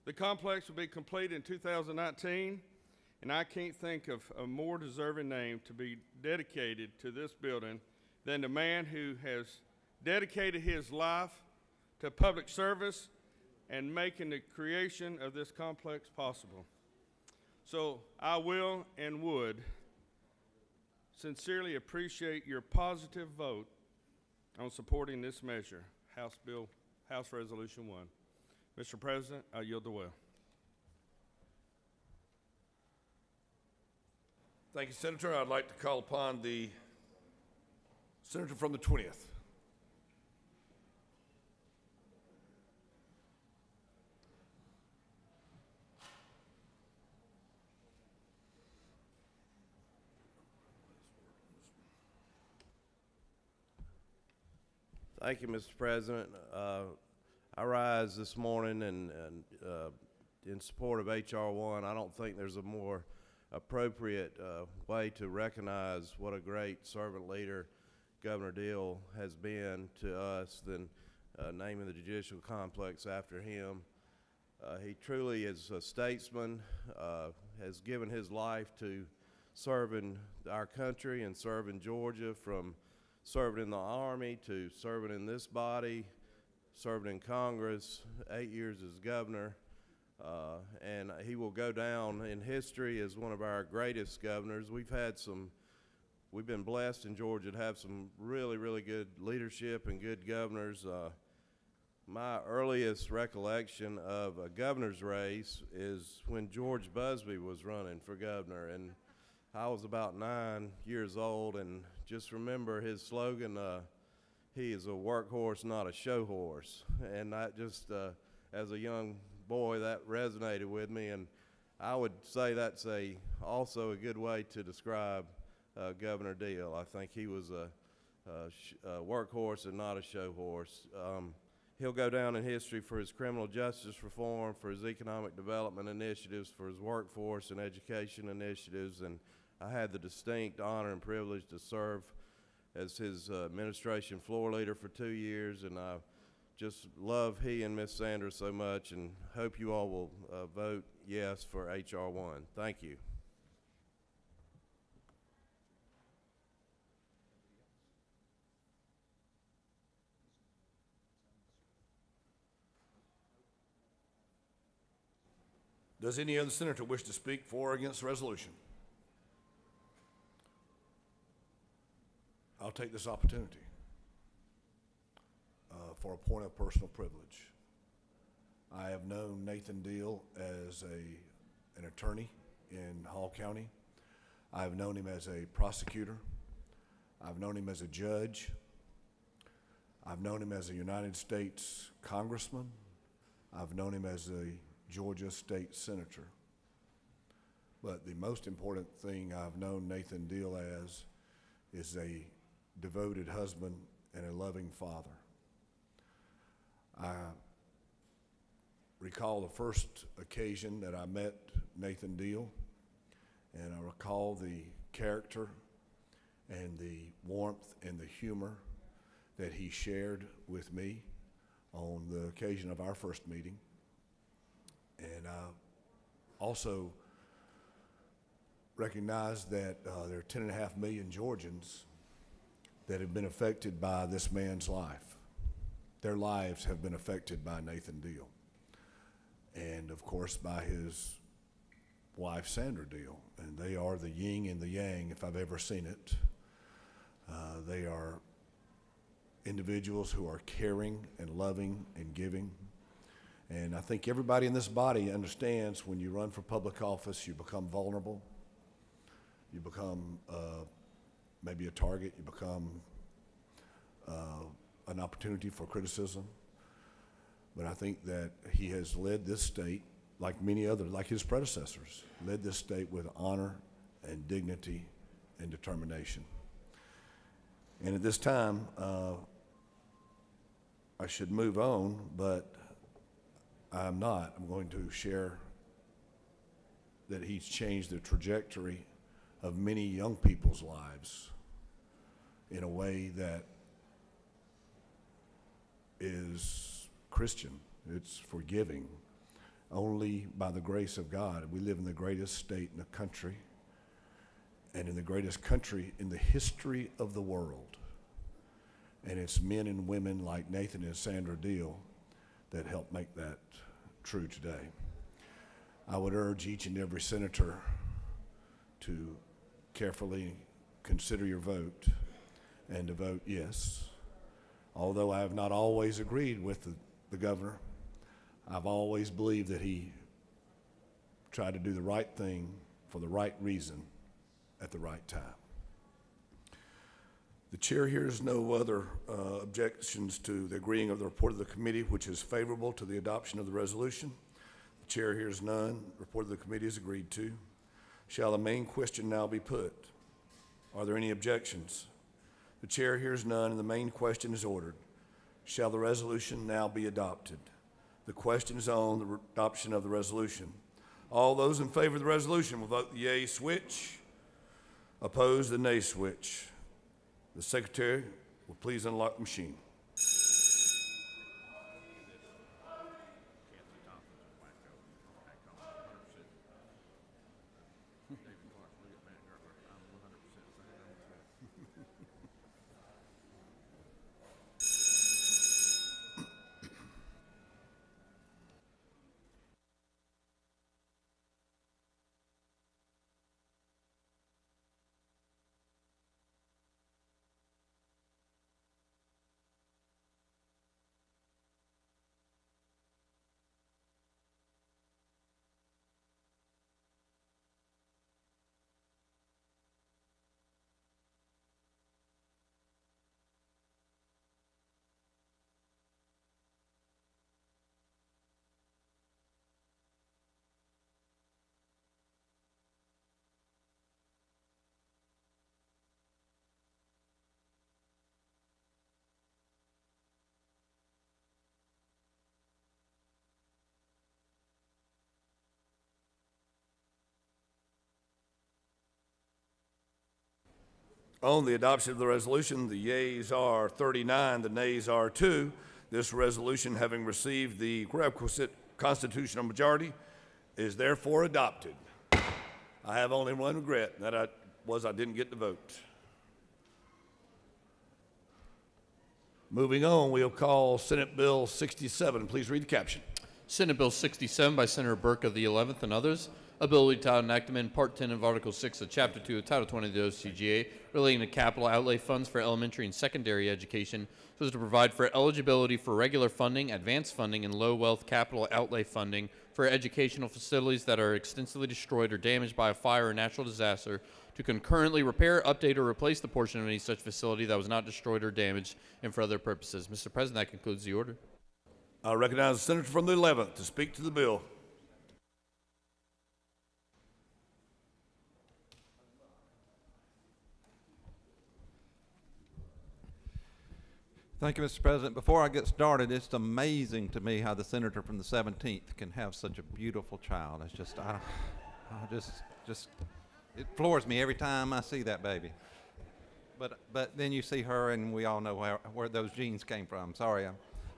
S3: The complex will be complete in 2019, and I can't think of a more deserving name to be dedicated to this building than the man who has dedicated his life to public service and making the creation of this complex possible. So I will and would sincerely appreciate your positive vote on supporting this measure, House Resolution 1. Mr. President, I yield the will.
S1: Thank you, Senator. I'd like to call upon the senator from the 20th.
S16: Thank you, Mr. President. I rise this morning and in support of H.R. 1. I don't think there's a more appropriate way to recognize what a great servant leader Governor Deal has been to us than naming the judicial complex after him. He truly is a statesman, has given his life to serving our country and serving Georgia, from serving in the Army to serving in this body, serving in Congress, 8 years as governor, and he will go down in history as one of our greatest governors. We've been blessed in Georgia to have some really, really good leadership and good governors. My earliest recollection of a governor's race is when George Busby was running for governor, and I was about 9 years old, and just remember his slogan, he is a workhorse, not a show horse. And that just, as a young boy, that resonated with me, and I would say that's also a good way to describe Governor Deal. I think he was a workhorse and not a show horse. He'll go down in history for his criminal justice reform, for his economic development initiatives, for his workforce and education initiatives, and I had the distinct honor and privilege to serve as his administration floor leader for 2 years, and I just love he and Ms. Sanders so much, and hope you all will vote yes for H.R. 1. Thank you.
S1: Does any other senator wish to speak for or against the resolution? I'll take this opportunity for a point of personal privilege. I have known Nathan Deal as an attorney in Hall County. I've known him as a prosecutor. I've known him as a judge. I've known him as a United States congressman. I've known him as a Georgia state senator. But the most important thing I've known Nathan Deal as is a devoted husband and a loving father. I recall the first occasion that I met Nathan Deal, and I recall the character and the warmth and the humor that he shared with me on the occasion of our first meeting. And I also recognize that there are 10.5 million Georgians that have been affected by this man's life. Their lives have been affected by Nathan Deal, and of course by his wife Sandra Deal, and they are the yin and the yang if I've ever seen it. They are individuals who are caring and loving and giving, and I think everybody in this body understands when you run for public office, you become vulnerable, you become maybe a target, you become an opportunity for criticism. But I think that he has led this state, like many others, like his predecessors, led this state with honor and dignity and determination. And at this time, I should move on, but I'm not. I'm going to share that he's changed the trajectory of many young people's lives in a way that is Christian. It's forgiving. Only by the grace of God. We live in the greatest state in the country, and in the greatest country in the history of the world. And it's men and women like Nathan and Sandra Deal that help make that true today. I would urge each and every senator to carefully consider your vote and to vote yes. Although I have not always agreed with the governor, I've always believed that he tried to do the right thing for the right reason at the right time. The chair hears no other objections to the agreeing of the report of the committee, which is favorable to the adoption of the resolution. The chair hears none. The report of the committee is agreed to. Shall the main question now be put? Are there any objections? The chair hears none, and the main question is ordered. Shall the resolution now be adopted? The question is on the adoption of the resolution. All those in favor of the resolution will vote the yea switch. Opposed, the nay switch. The secretary will please unlock the machine. On the adoption of the resolution, the yeas are 39, the nays are 2. This resolution, having received the requisite constitutional majority, is therefore adopted. I have only one regret, and that I didn't get to vote. Moving on, we'll call Senate Bill 67. Please read the caption.
S4: Senate Bill 67 by Senator Burke of the 11th and others. A bill to title enactment, Part 10 of Article 6 of Chapter 2 of Title 20 of the OCGA relating to capital outlay funds for elementary and secondary education so as to provide for eligibility for regular funding, advanced funding, and low-wealth capital outlay funding for educational facilities that are extensively destroyed or damaged by a fire or natural disaster to concurrently repair, update, or replace the portion of any such facility that was not destroyed or damaged and for other purposes. Mr. President, that concludes the order.
S1: I recognize the senator from the 11th to speak to the bill.
S8: Thank you, Mr. President. Before I get started, it's amazing to me how the senator from the 17th can have such a beautiful child. It's just, it floors me every time I see that baby. But then you see her, and we all know where those genes came from. Sorry,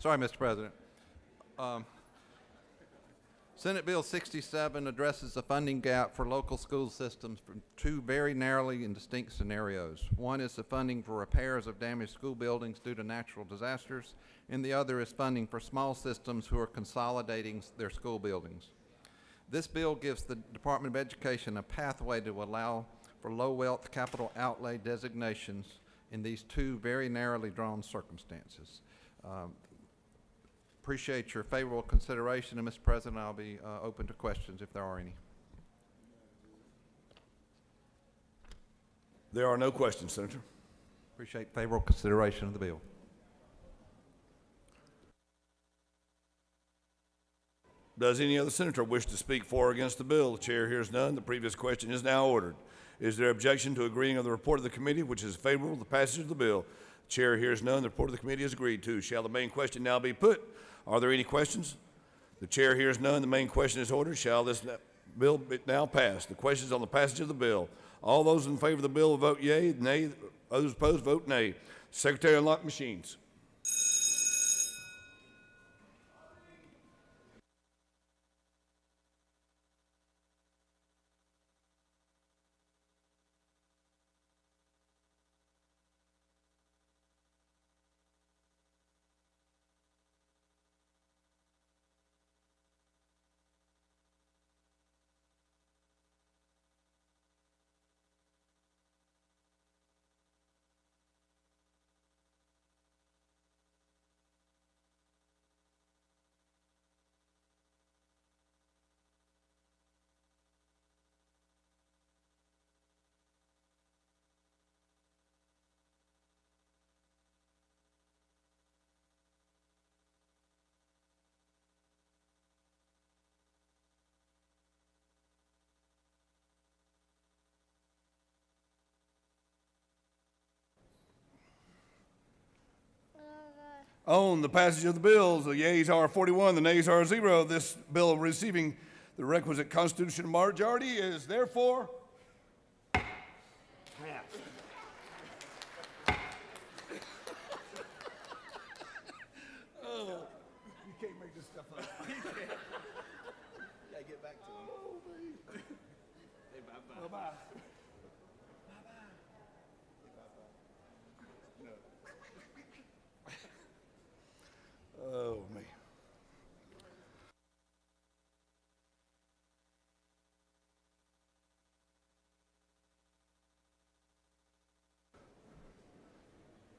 S8: Mr. President. Senate Bill 67 addresses the funding gap for local school systems from two very narrowly and distinct scenarios. One is the funding for repairs of damaged school buildings due to natural disasters, and the other is funding for small systems who are consolidating their school buildings. This bill gives the Department of Education a pathway to allow for low-wealth capital outlay designations in these two very narrowly drawn circumstances. Appreciate your favorable consideration, and Mr. President, I'll be open to questions if there are any.
S1: There are no questions, Senator.
S8: Appreciate favorable consideration of the bill.
S1: Does any other senator wish to speak for or against the bill? The chair hears none. The previous question is now ordered. Is there objection to agreeing on the report of the committee, which is favorable to the passage of the bill? The chair hears none. The report of the committee is agreed to. Shall the main question now be put? Are there any questions? The chair hears none. The main question is ordered. Shall this bill be now passed? The question is on the passage of the bill. All those in favor of the bill will vote yea. Nay. Others opposed, vote nay. Secretary, unlock machines. On the passage of the bills, the yeas are 41, the nays are 0. This bill receiving the requisite constitutional majority is therefore passed. Oh, you can't make this stuff up. You can't. Gotta get back to him. Oh, man. Hey, bye-bye. Bye-bye. Oh, man.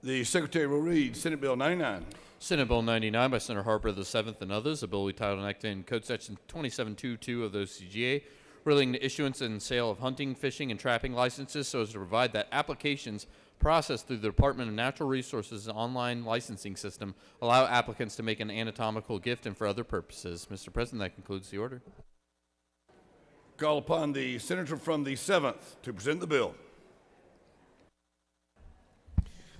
S1: The Secretary will read Senate Bill 99.
S4: Senate Bill 99 by Senator Harper of the 7th and others, a bill titled enacting Code Section 2722 of the OCGA, relating to issuance and sale of hunting, fishing, and trapping licenses so as to provide that applications processed through the Department of Natural Resources online licensing system allow applicants to make an anatomical gift and for other purposes. Mr. President, that concludes the order.
S1: Call upon the senator from the 7th to present the bill.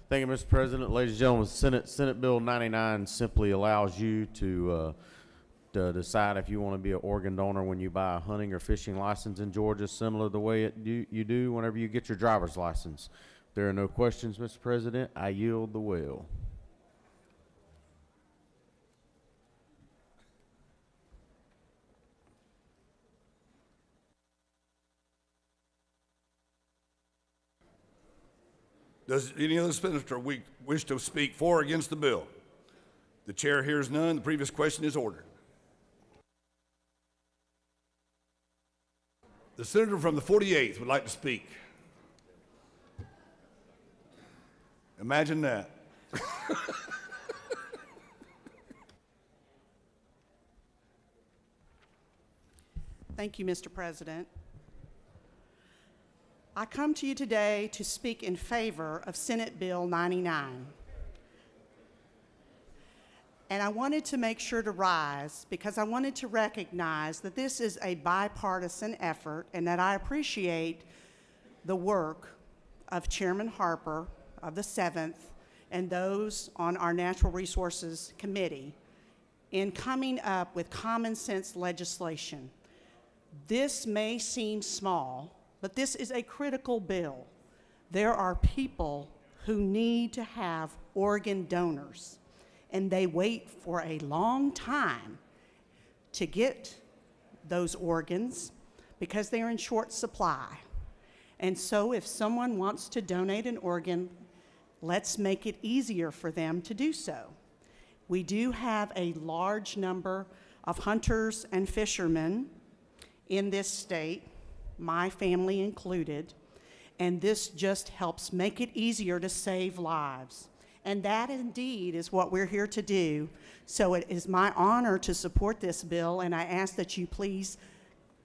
S17: Thank you, Mr. President. Ladies and gentlemen, Senate Bill 99 simply allows you to decide if you want to be an organ donor when you buy a hunting or fishing license in Georgia, similar to the way you do whenever you get your driver's license. If there are no questions, Mr. President, I yield the will.
S1: Does any other senator wish to speak for or against the bill? The chair hears none. The previous question is ordered. The senator from the 48th would like to speak. Imagine that.
S14: Thank you, Mr. President. I come to you today to speak in favor of Senate Bill 99. And I wanted to make sure to rise because I wanted to recognize that this is a bipartisan effort and that I appreciate the work of Chairman Harper of the 7th and those on our Natural Resources Committee in coming up with common sense legislation. This may seem small, but this is a critical bill. There are people who need to have organ donors, and they wait for a long time to get those organs because they're in short supply. And so if someone wants to donate an organ, let's make it easier for them to do so. We do have a large number of hunters and fishermen in this state, my family included, and this just helps make it easier to save lives. And that indeed is what we're here to do. So it is my honor to support this bill, and I ask that you please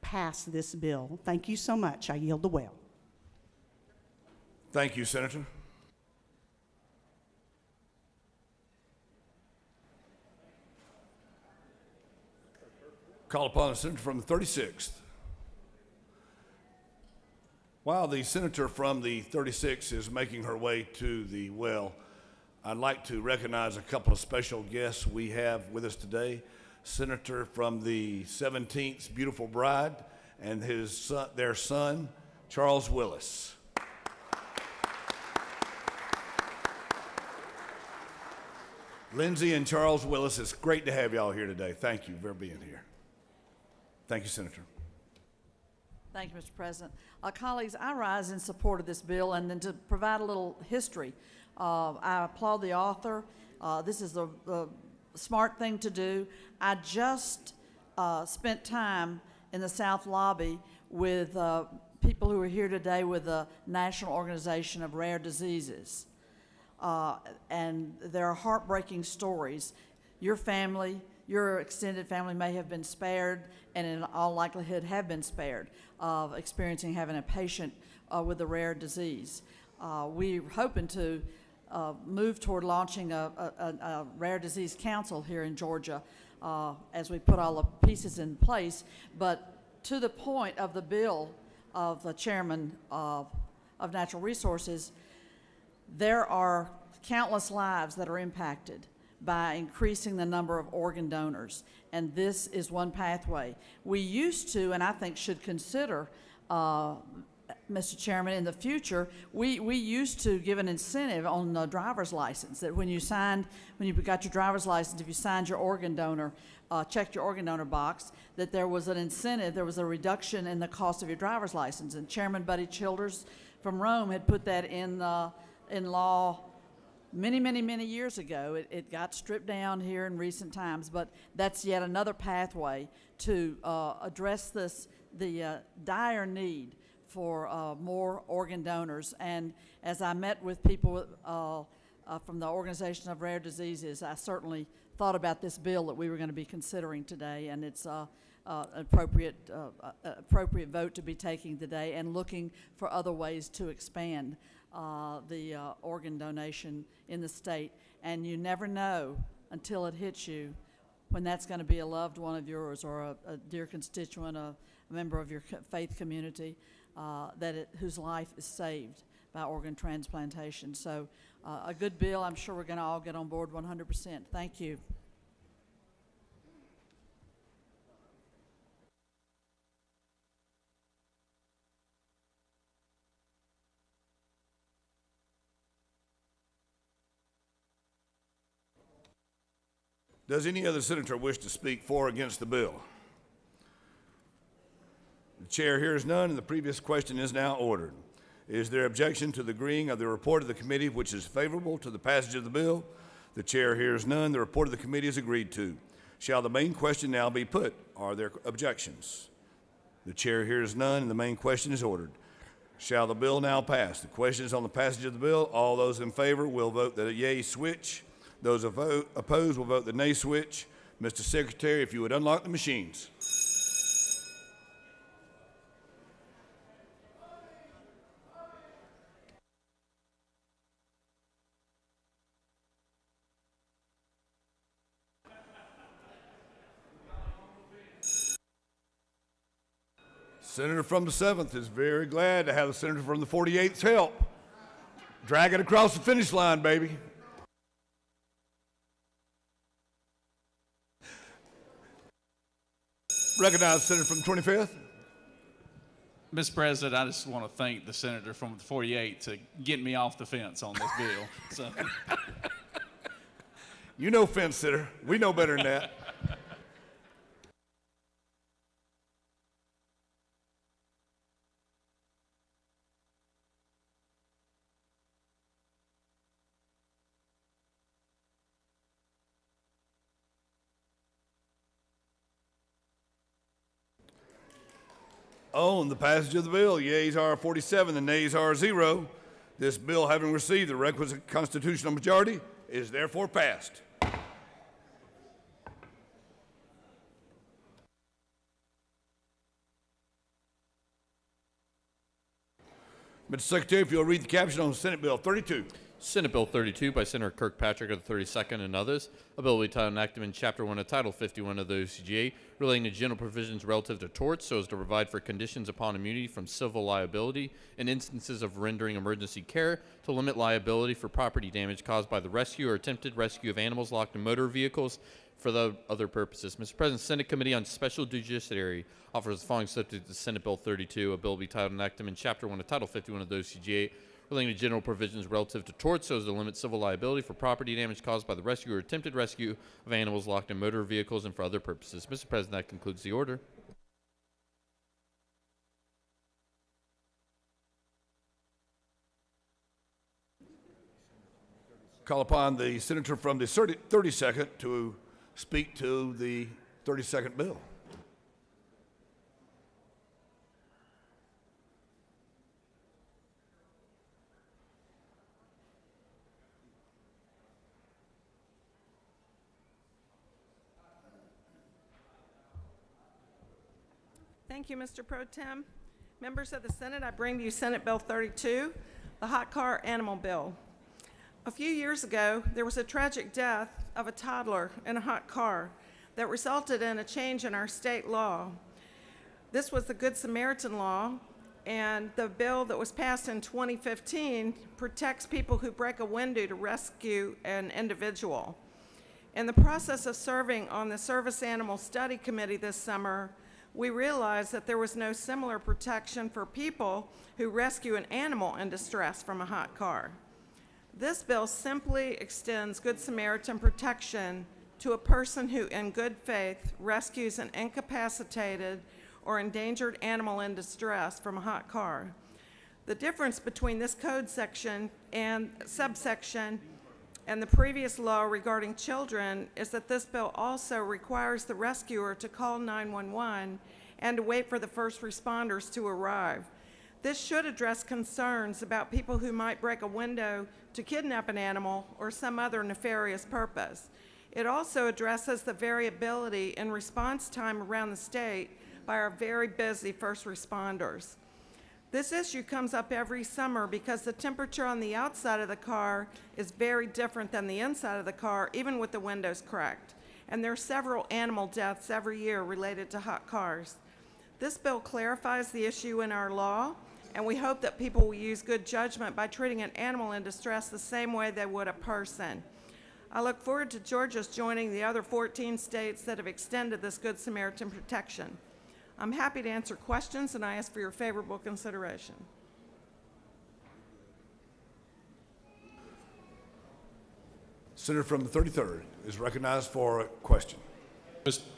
S14: pass this bill. Thank you so much. I yield the well.
S1: Thank you, Senator. Call upon the senator from the 36th. While the senator from the 36th is making her way to the well, I'd like to recognize a couple of special guests we have with us today. Senator from the 17th, beautiful bride, and their son, Charles Willis. Lindsay and Charles Willis, it's great to have y'all here today. Thank you for being here. Thank you, Senator.
S18: Thank you, Mr. President. Colleagues, I rise in support of this bill, and then to provide a little history. I applaud the author. This is a smart thing to do. I just spent time in the South Lobby with people who are here today with the National Organization of Rare Diseases. And there are heartbreaking stories. Your family, your extended family may have been spared, and in all likelihood have been spared of experiencing having a patient with a rare disease. We're hoping to move toward launching a rare disease council here in Georgia as we put all the pieces in place. But to the point of the bill of the chairman of Natural Resources, there are countless lives that are impacted by increasing the number of organ donors, and this is one pathway. We used to, and I think should consider, Mr. Chairman, in the future, we used to give an incentive on the driver's license, that when you got your driver's license, if you signed your organ donor, checked your organ donor box, that there was an incentive, there was a reduction in the cost of your driver's license. And Chairman Buddy Childers from Rome had put that in law many years ago. It got stripped down here in recent times, but that's yet another pathway to address the dire need for more organ donors. And as I met with people from the Organization of Rare Diseases, I certainly thought about this bill that we were going to be considering today, and it's an appropriate vote to be taking today, and looking for other ways to expand the organ donation in the state. And you never know until it hits you when that's going to be a loved one of yours, or a dear constituent, a member of your faith community, whose life is saved by organ transplantation. So a good bill. I'm sure we're going to all get on board 100%. Thank you.
S1: Does any other senator wish to speak for or against the bill? The chair hears none, and the previous question is now ordered. Is there objection to the agreeing of the report of the committee which is favorable to the passage of the bill? The chair hears none. The report of the committee is agreed to. Shall the main question now be put? Are there objections? The chair hears none, and the main question is ordered. Shall the bill now pass? The question is on the passage of the bill. All those in favor will vote the yea switch. Those opposed will vote the nay switch. Mr. Secretary, if you would unlock the machines. Senator from the 7th is very glad to have the senator from the 48th's help. Drag it across the finish line, baby. Recognize the senator from the 25th.
S19: Mr. President, I just want to thank the senator from the 48 to get me off the fence on this bill. So.
S1: You know fence sitter. We know better than that. On the passage of the bill, yeas are 47, the nays are 0. This bill, having received the requisite constitutional majority, is therefore passed. Mr. Secretary, if you'll read the caption on Senate Bill 32.
S4: Senate Bill 32 by Senator Kirkpatrick of the 32nd and others, a bill will be titled enacted in Chapter 1 of Title 51 of the OCGA relating to general provisions relative to torts so as to provide for conditions upon immunity from civil liability in instances of rendering emergency care, to limit liability for property damage caused by the rescue or attempted rescue of animals locked in motor vehicles for the other purposes. Mr. President, Senate Committee on Special Judiciary offers the following subject to Senate Bill 32, a bill will be titled enacted in Chapter 1 of Title 51 of the OCGA relating to general provisions relative to torts so as to limit civil liability for property damage caused by the rescue or attempted rescue of animals locked in motor vehicles and for other purposes. Mr. President, that concludes the order.
S1: Call upon the senator from the 32nd to speak to the 32nd bill.
S11: Thank you, Mr. Pro Tem. Members of the Senate, I bring to you Senate Bill 32, the Hot Car Animal Bill. A few years ago, there was a tragic death of a toddler in a hot car that resulted in a change in our state law. This was the Good Samaritan law, and the bill that was passed in 2015 protects people who break a window to rescue an individual. In the process of serving on the Service Animal Study Committee this summer, we realized that there was no similar protection for people who rescue an animal in distress from a hot car. This bill simply extends Good Samaritan protection to a person who, in good faith, rescues an incapacitated or endangered animal in distress from a hot car. The difference between this code section and subsection and the previous law regarding children is that this bill also requires the rescuer to call 911 and to wait for the first responders to arrive. This should address concerns about people who might break a window to kidnap an animal or some other nefarious purpose. It also addresses the variability in response time around the state by our very busy first responders. This issue comes up every summer because the temperature on the outside of the car is very different than the inside of the car, even with the windows cracked. And there are several animal deaths every year related to hot cars. This bill clarifies the issue in our law, and we hope that people will use good judgment by treating an animal in distress the same way they would a person. I look forward to Georgia's joining the other 14 states that have extended this Good Samaritan protection. I'm happy to answer questions, and I ask for your favorable consideration.
S1: Senator from the 33rd is recognized for a question.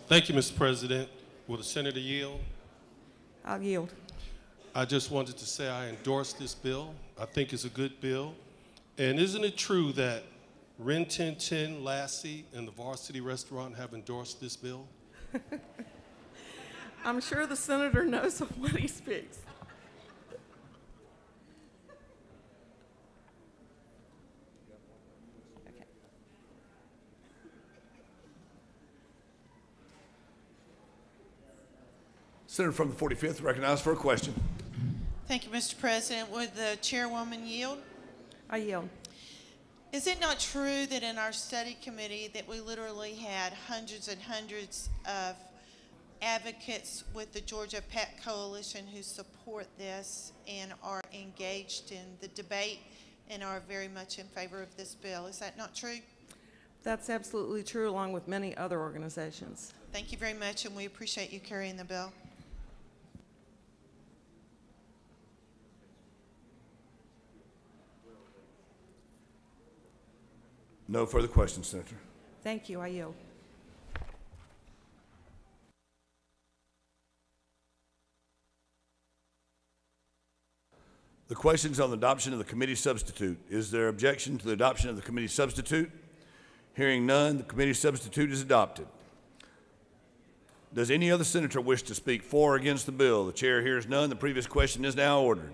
S7: Thank you, Mr. President. Will the senator yield?
S11: I'll yield.
S7: I just wanted to say I endorse this bill. I think it's a good bill. And isn't it true that Rin Tin Tin, Lassie, and the Varsity Restaurant have endorsed this bill?
S11: I'm sure the senator knows of what he speaks. Okay.
S1: Senator from the 45th recognized for a question.
S20: Thank you, Mr. President. Would the chairwoman yield?
S11: I yield.
S20: Is it not true that in our study committee that we literally had hundreds and hundreds of advocates with the Georgia Pet Coalition who support this and are engaged in the debate and are very much in favor of this bill? Is that not true?
S11: That's absolutely true, along with many other organizations.
S20: Thank you very much, and we appreciate you carrying the bill.
S1: No further questions, Senator.
S11: Thank you. I yield.
S1: The questions on the adoption of the committee substitute. Is there objection to the adoption of the committee substitute? Hearing none, the committee substitute is adopted. Does any other senator wish to speak for or against the bill? The chair hears none. The previous question is now ordered.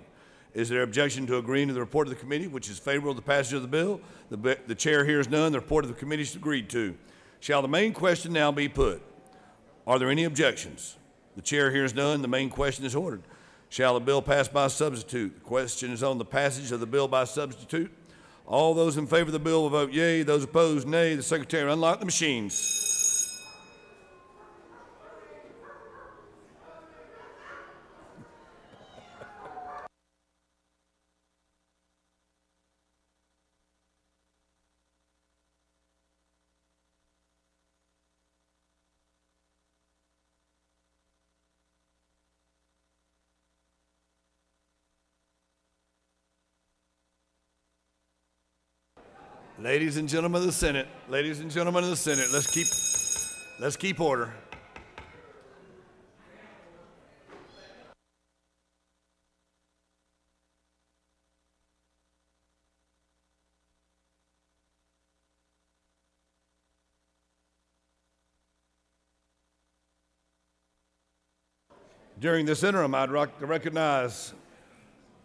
S1: Is there objection to agreeing to the report of the committee, which is favorable to the passage of the bill? The chair hears none. The report of the committee is agreed to. Shall the main question now be put? Are there any objections? The chair hears none. The main question is ordered. Shall the bill pass by substitute? The question is on the passage of the bill by substitute. All those in favor of the bill will vote yea. Those opposed, nay. The secretary will unlock the machines. Ladies and gentlemen of the Senate, let's keep order. During this interim, I'd like to recognize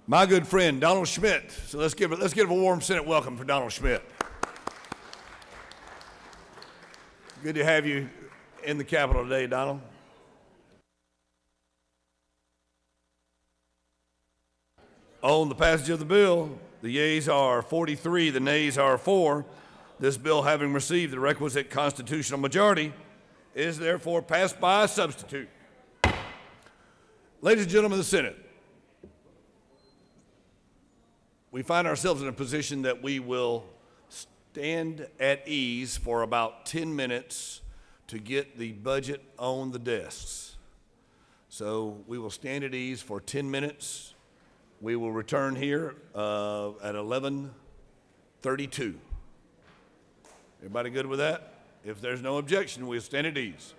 S1: my good friend, Donald Schmidt. So let's give a warm Senate welcome for Donald Schmidt. Good to have you in the Capitol today, Donald. On the passage of the bill, the yeas are 43, the nays are 4. This bill, having received the requisite constitutional majority, is therefore passed by substitute. Ladies and gentlemen of the Senate, we find ourselves in a position that we will stand at ease for about 10 minutes to get the budget on the desks. So we will stand at ease for 10 minutes. We will return here at 11:32. Everybody good with that? If there's no objection, we'll stand at ease.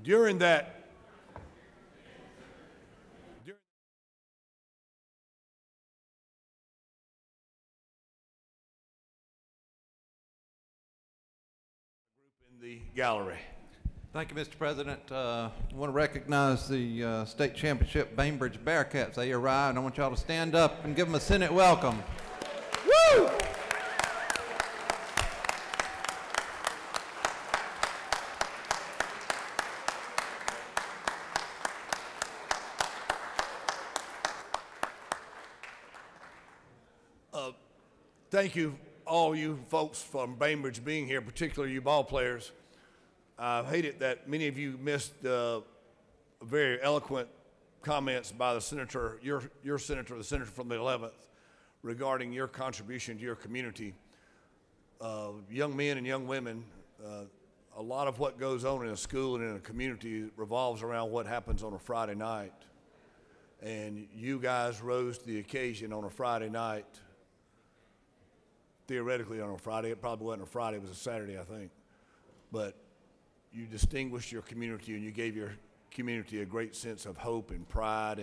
S1: During that the gallery.
S8: Thank you, Mr. President. I want to recognize the state championship Bainbridge Bearcats. They arrived, and I want y'all to stand up and give them a Senate welcome. Woo!
S1: Thank you, all you folks from Bainbridge being here, particularly you ball players. I hate it that many of you missed very eloquent comments by the senator, your senator, the senator from the 11th, regarding your contribution to your community. Young men and young women, a lot of what goes on in a school and in a community revolves around what happens on a Friday night. And you guys rose to the occasion on a Friday night. Theoretically on a Friday, it probably wasn't a Friday, it was a Saturday, I think. But you distinguished your community and you gave your community a great sense of hope and pride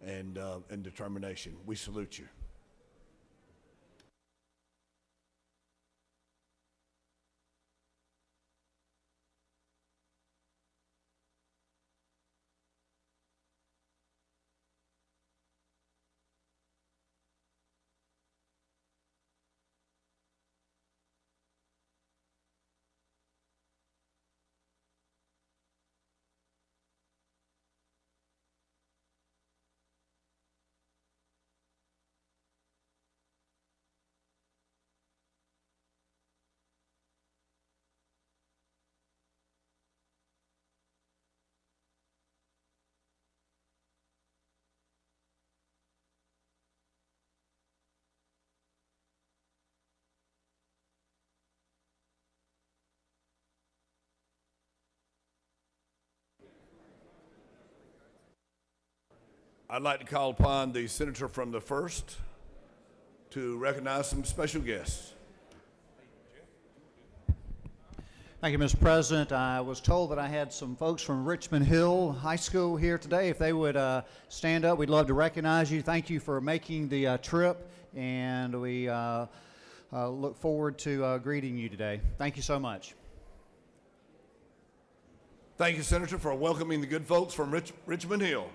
S1: and determination. We salute you. I'd like to call upon the senator from the 1st to recognize some special guests.
S21: Thank you, Mr. President. I was told that I had some folks from Richmond Hill High School here today. If they would stand up, we'd love to recognize you. Thank you for making the trip, and we look forward to greeting you today. Thank you so much.
S1: Thank you, Senator, for welcoming the good folks from Richmond Hill.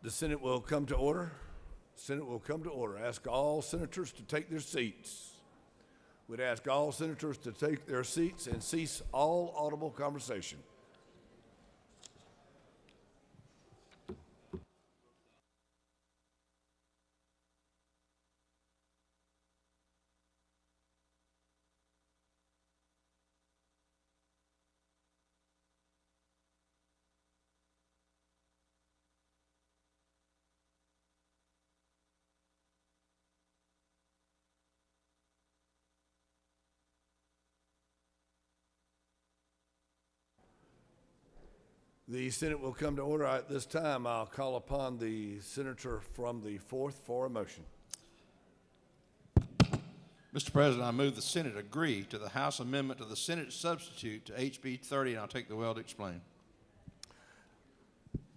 S1: The Senate will come to order. Senate will come to order. Ask all senators to take their seats. We'd ask all senators to take their seats and cease all audible conversation. The Senate will come to order. At this time, I'll call upon the senator from the 4th for a motion.
S5: Mr. President, I move the Senate agree to the House amendment to the Senate substitute to HB 30, and I'll take the well to explain.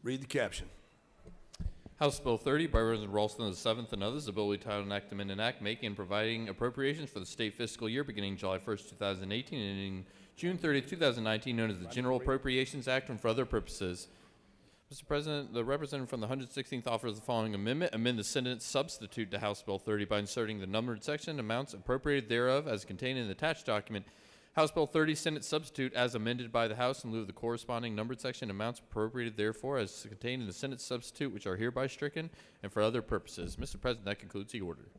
S1: Read the caption.
S4: House Bill 30 by Representative Ralston the 7th and others, a bill we title an act amend and act making and providing appropriations for the state fiscal year beginning July 1st, 2018 and ending June 30th, 2019, known as the General Appropriations Act and for other purposes. Mr. President, the representative from the 116th offers the following amendment. Amend the Senate substitute to House Bill 30 by inserting the numbered section amounts appropriated thereof as contained in the attached document. House Bill 30 Senate substitute as amended by the House in lieu of the corresponding numbered section amounts appropriated therefore as contained in the Senate substitute, which are hereby stricken and for other purposes. Mr. President, that concludes the order.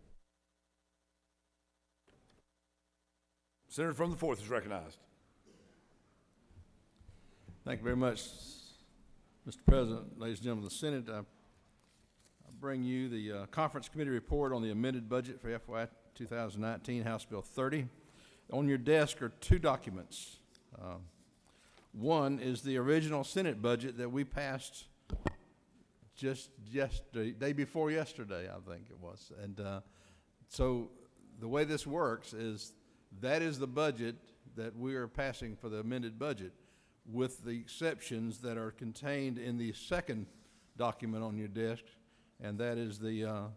S1: Senator from the 4th is recognized.
S5: Thank you very much, Mr. President. Ladies and gentlemen of the Senate, I bring you the Conference Committee report on the amended budget for FY 2019, House Bill 30. On your desk are two documents. One is the original Senate budget that we passed just yesterday, day before yesterday, I think it was. And so the way this works is that is the budget that we are passing for the amended budget, with the exceptions that are contained in the second document on your desk, and that is the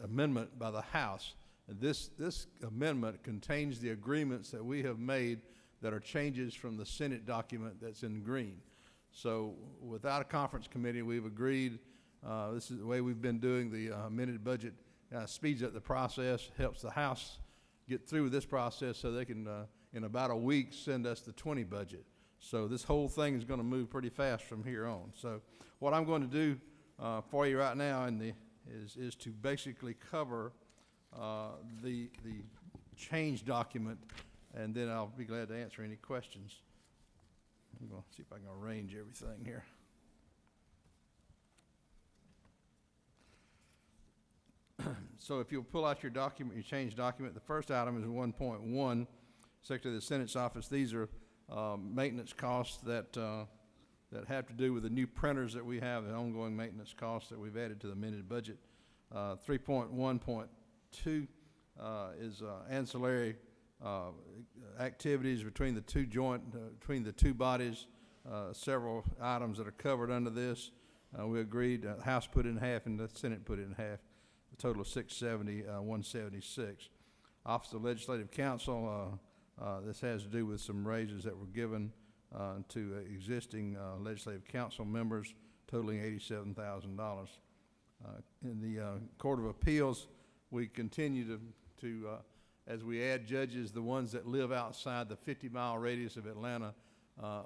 S5: amendment by the House. And this amendment contains the agreements that we have made that are changes from the Senate document that's in green. So without a conference committee, we've agreed, this is the way we've been doing the amended budget, speeds up the process, helps the House get through this process so they can, in about a week, send us the 20 budget. So this whole thing is going to move pretty fast from here on. So what I'm going to do for you right now is to basically cover the change document, and then I'll be glad to answer any questions. I'm going to see if I can arrange everything here. So if you'll pull out your document, your change document, the first item is 1.1, Secretary of the Senate's office. These are maintenance costs that have to do with the new printers that we have, and ongoing maintenance costs that we've added to the amended budget. 3.1.2 is ancillary activities between the two between the two bodies. Several items that are covered under this. We agreed. The House put it in half, and the Senate put it in half. A total of 670, 176. Office of Legislative Counsel. This has to do with some raises that were given to existing legislative council members, totaling $87,000. In the Court of Appeals, we continue to as we add judges, the ones that live outside the 50-mile radius of Atlanta,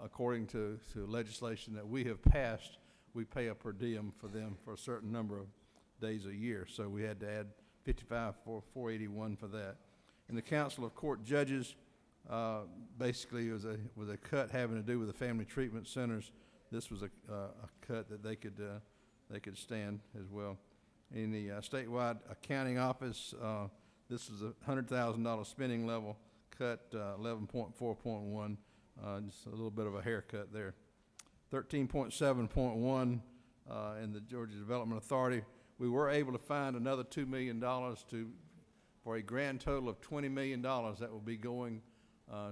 S5: according to legislation that we have passed, we pay a per diem for them for a certain number of days a year. So we had to add 481 for that. In the Council of Court Judges, basically it was a cut having to do with the family treatment centers. This was a cut that they could stand as well. In the statewide accounting office, this was a $100,000 spending level cut, 11.4.1, just a little bit of a haircut there. 13.7.1 in the Georgia Development Authority, we were able to find another $2 million for a grand total of $20 million that will be going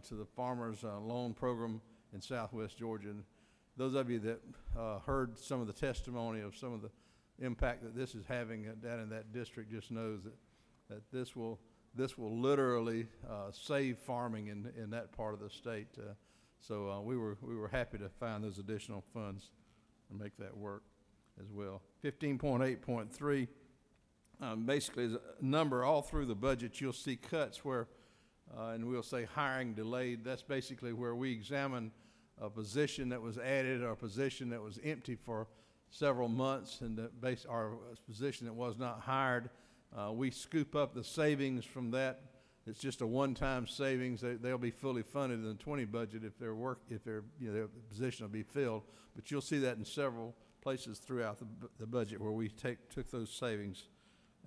S5: to the Farmers Loan Program in Southwest Georgia. And those of you that heard some of the testimony of some of the impact that this is having down in that district just knows that this will literally save farming in that part of the state. So we were happy to find those additional funds and make that work. as well. 15.8.3 basically is a number all through the budget. You'll see cuts where, and we'll say hiring delayed. That's basically where we examine a position that was added or a position that was empty for several months, and our position that was not hired. We scoop up the savings from that. It's just a one-time savings. They'll be fully funded in the 20 budget if their their position will be filled. But you'll see that in several places throughout the budget where we took those savings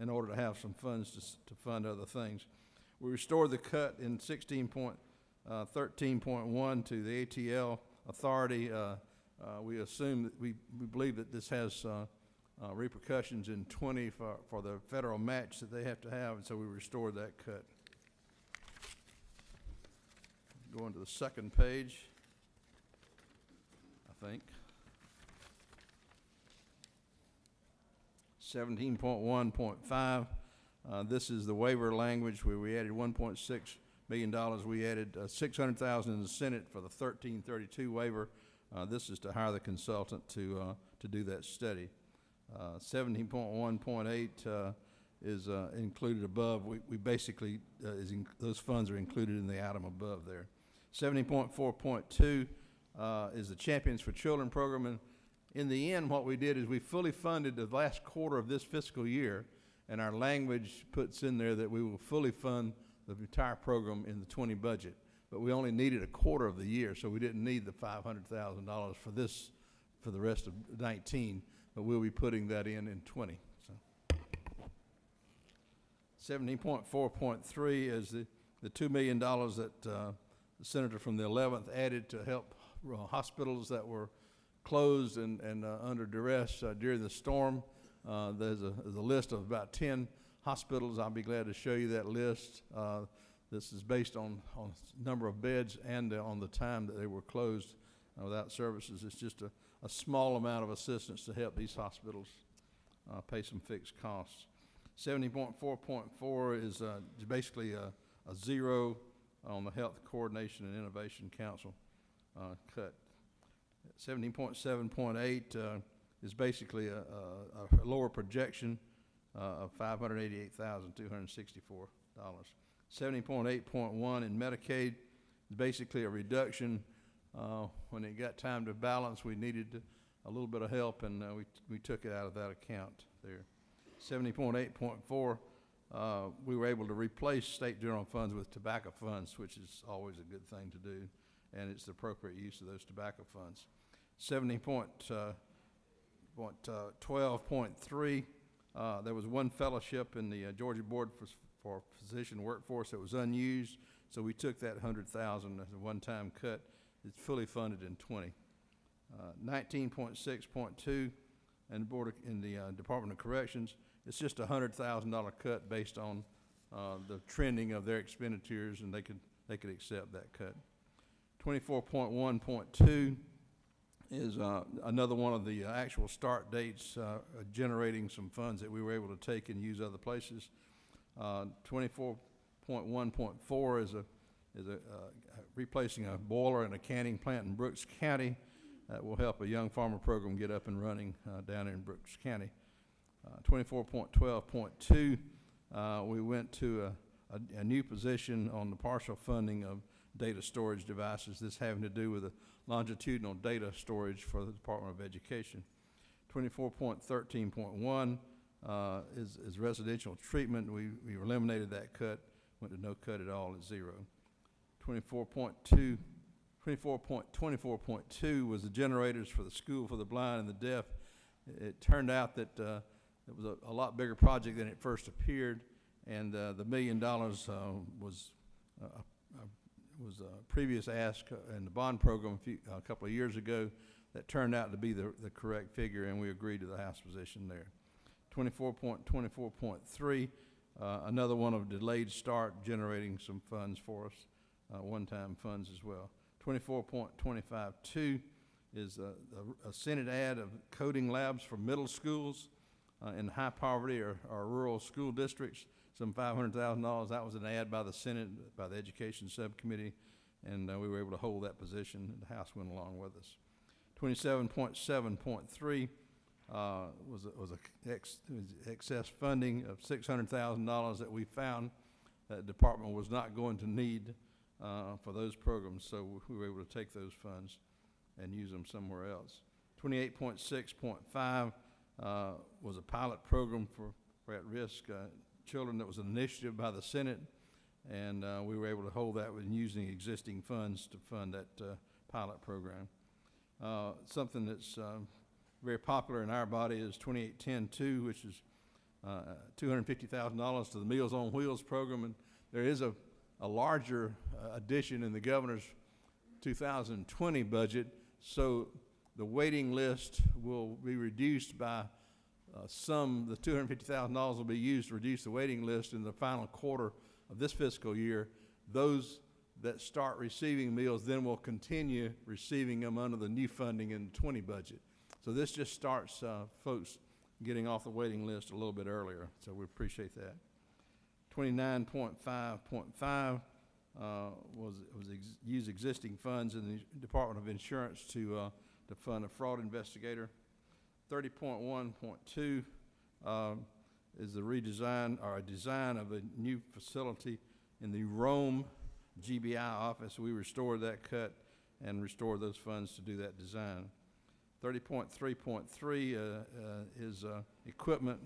S5: in order to have some funds to fund other things. We restored the cut in 16.13.1 to the ATL authority. We assume that we believe that this has repercussions in 20 for the federal match that they have to have, and so we restored that cut. Going to the second page, I think. 17.1.5. This is the waiver language where we added $1.6 million. We added $600,000 in the Senate for the 1332 waiver. This is to hire the consultant to do that study. 17.1.8 is included above. We basically, those funds are included in the item above there. 70.4.2 is the Champions for Children program. And in the end, what we did is we fully funded the last quarter of this fiscal year, and our language puts in there that we will fully fund the entire program in the 20 budget. But we only needed a quarter of the year, so we didn't need the $500,000 for this for the rest of 19, but we'll be putting that in 20. So 17.4.3 is the $2 million that the senator from the 11th added to help hospitals that were closed and under duress during the storm. There's a list of about 10 hospitals. I'll be glad to show you that list. This is based on number of beds and on the time that they were closed without services. It's just a small amount of assistance to help these hospitals pay some fixed costs. 70.4.4 is basically a zero on the Health Coordination and Innovation Council cut. 17.7.8 is basically a lower projection of $588,264. 70.8.1 in Medicaid is basically a reduction. When it got time to balance, we needed a little bit of help, and we took it out of that account there. 70.8.4, we were able to replace state general funds with tobacco funds, which is always a good thing to do, and it's the appropriate use of those tobacco funds. 70.12.3, there was one fellowship in the Georgia Board for Physician Workforce that was unused, so we took that $100,000 as a one-time cut. It's fully funded in 20. 19.6.2 and in the Department of Corrections, it's just a $100,000 cut based on the trending of their expenditures, and they could accept that cut. 24.1.2 is another one of the actual start dates generating some funds that we were able to take and use other places. 24.1.4 is replacing a boiler in a canning plant in Brooks County. That will help a young farmer program get up and running down in Brooks County. 24.12.2, we went to a new position on the partial funding of data storage devices. This having to do with the longitudinal data storage for the Department of Education. 24.13.1 is residential treatment. We eliminated that cut, went to no cut at all at zero. 24.24.2 was the generators for the School for the Blind and the Deaf. It turned out that it was a lot bigger project than it first appeared, and the $1 million was a previous ask in the bond program a couple of years ago that turned out to be the correct figure, and we agreed to the House position there. 24.24.3, another one of delayed start generating some funds for us, one-time funds as well. 24.25.2 is a Senate ad of coding labs for middle schools in high poverty or rural school districts, some $500,000. That was an ad by the Senate, by the Education Subcommittee, and we were able to hold that position, and the House went along with us. 27.7.3 was excess funding of $600,000 that we found that the department was not going to need for those programs, so we were able to take those funds and use them somewhere else. 28.6.5 was a pilot program for at-risk children that was an initiative by the Senate, and we were able to hold that with using existing funds to fund that pilot program. Something that's very popular in our body is 2810-2, which is $250,000 to the Meals on Wheels program, and there is a larger addition in the governor's 2020 budget, so the waiting list will be reduced by the $250,000 will be used to reduce the waiting list in the final quarter of this fiscal year. Those that start receiving meals then will continue receiving them under the new funding in the 20 budget. So this just starts folks getting off the waiting list a little bit earlier, so we appreciate that. 29.5.5 use existing funds in the Department of Insurance to fund a fraud investigator. 30.1.2 is the redesign or a design of a new facility in the Rome GBI office. We restored that cut and restored those funds to do that design. 30.3.3 is equipment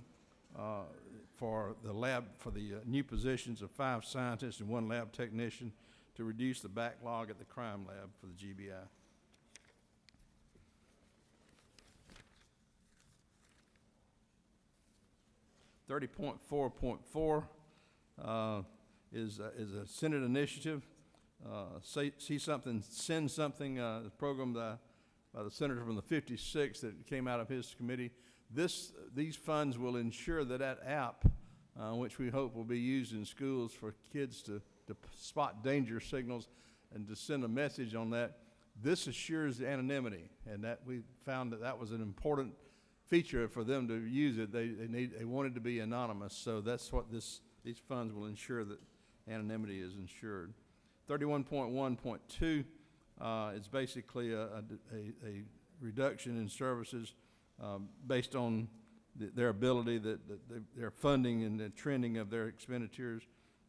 S5: for the lab, for the new positions of 5 scientists and 1 lab technician to reduce the backlog at the crime lab for the GBI. $30.4.4 is a Senate initiative. See Something, Send Something, the program by the senator from the 56th that came out of his committee. These funds will ensure that that app, which we hope will be used in schools for kids to spot danger signals and to send a message on that, this assures the anonymity, and that we found that was an important feature for them to use it. They wanted to be anonymous, so that's what these funds will ensure, that anonymity is ensured. 31.1.2 is basically a reduction in services based on their ability, their funding and the trending of their expenditures,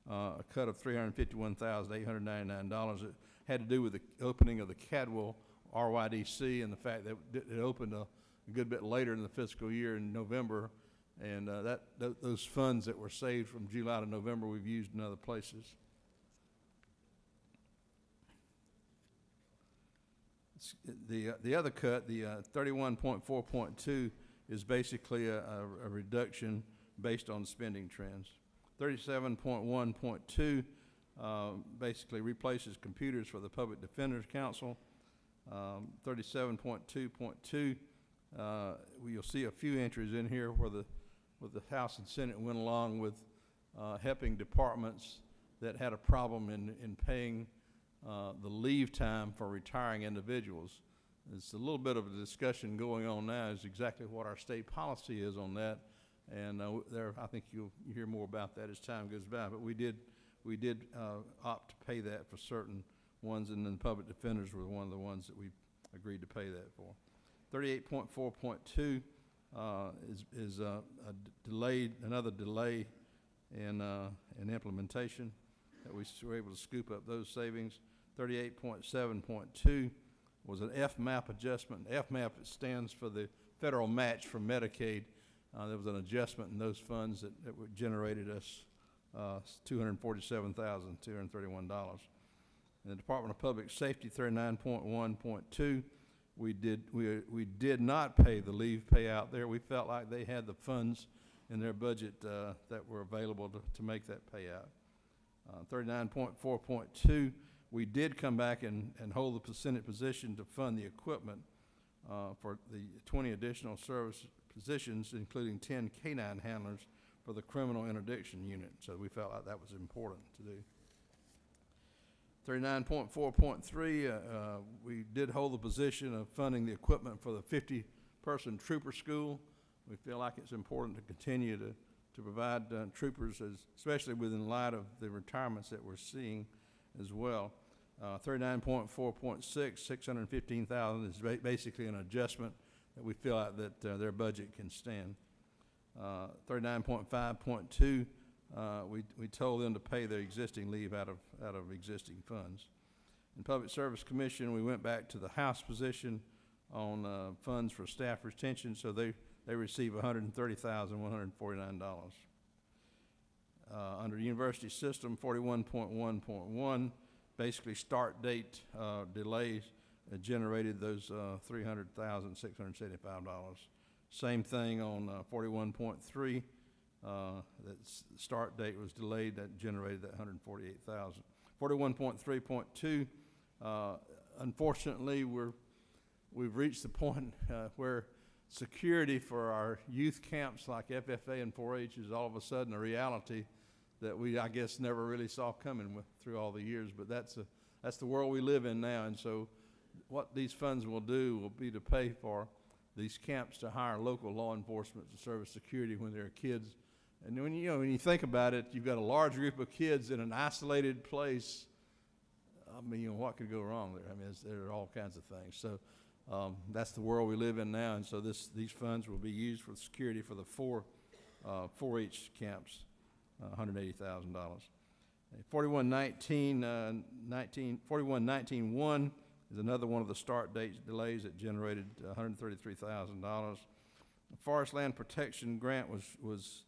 S5: a cut of $351,899. It had to do with the opening of the Cadwell RYDC and the fact that it opened a good bit later in the fiscal year in November, and those funds that were saved from July to November we've used in other places. The other cut, the 31.4.2, is basically a reduction based on spending trends. 37.1.2 basically replaces computers for the Public Defender's Council. 37.2.2, you'll see a few entries in here where the House and Senate went along with helping departments that had a problem in paying the leave time for retiring individuals. It's a little bit of a discussion going on now is exactly what our state policy is on that, and I think you'll hear more about that as time goes by. But we did opt to pay that for certain ones, and then public defenders were one of the ones that we agreed to pay that for. 38.4.2 is another delay in implementation that we were able to scoop up those savings. 38.7.2 was an FMAP adjustment. FMAP stands for the federal match for Medicaid. There was an adjustment in those funds that generated us $247,231. In the Department of Public Safety, 39.1.2, we did not pay the leave payout there. We felt like they had the funds in their budget that were available to make that payout. 39.4.2, we did come back and hold the Senate position to fund the equipment for the 20 additional service positions, including 10 canine handlers for the criminal interdiction unit. So we felt like that was important to do. 39.4.3, we did hold the position of funding the equipment for the 50-person trooper school. We feel like it's important to continue to provide troopers, especially within light of the retirements that we're seeing as well. 39.4.6, $615,000 is basically an adjustment that we feel like that their budget can stand. 39.5.2, we told them to pay their existing leave out of existing funds. In Public Service Commission, we went back to the House position on funds for staff retention, so they receive $130,149. Under University System, 41.1.1, basically start date delays generated those $300,675. Same thing on 41.3. That start date was delayed. That generated that $148,000. 41.3.2. Unfortunately, we've reached the point where security for our youth camps like FFA and 4-H is all of a sudden a reality that we, I guess, never really saw coming through all the years. But that's the world we live in now. And so, what these funds will do will be to pay for these camps to hire local law enforcement to serve as security when there are kids. And when you think about it, you've got a large group of kids in an isolated place. I mean, what could go wrong there? I mean, there are all kinds of things. So that's the world we live in now. And so these funds will be used for security for the 4-H camps, $180,000. 4119.1 is another one of the start date delays that generated $133,000. The Forest Land Protection Grant was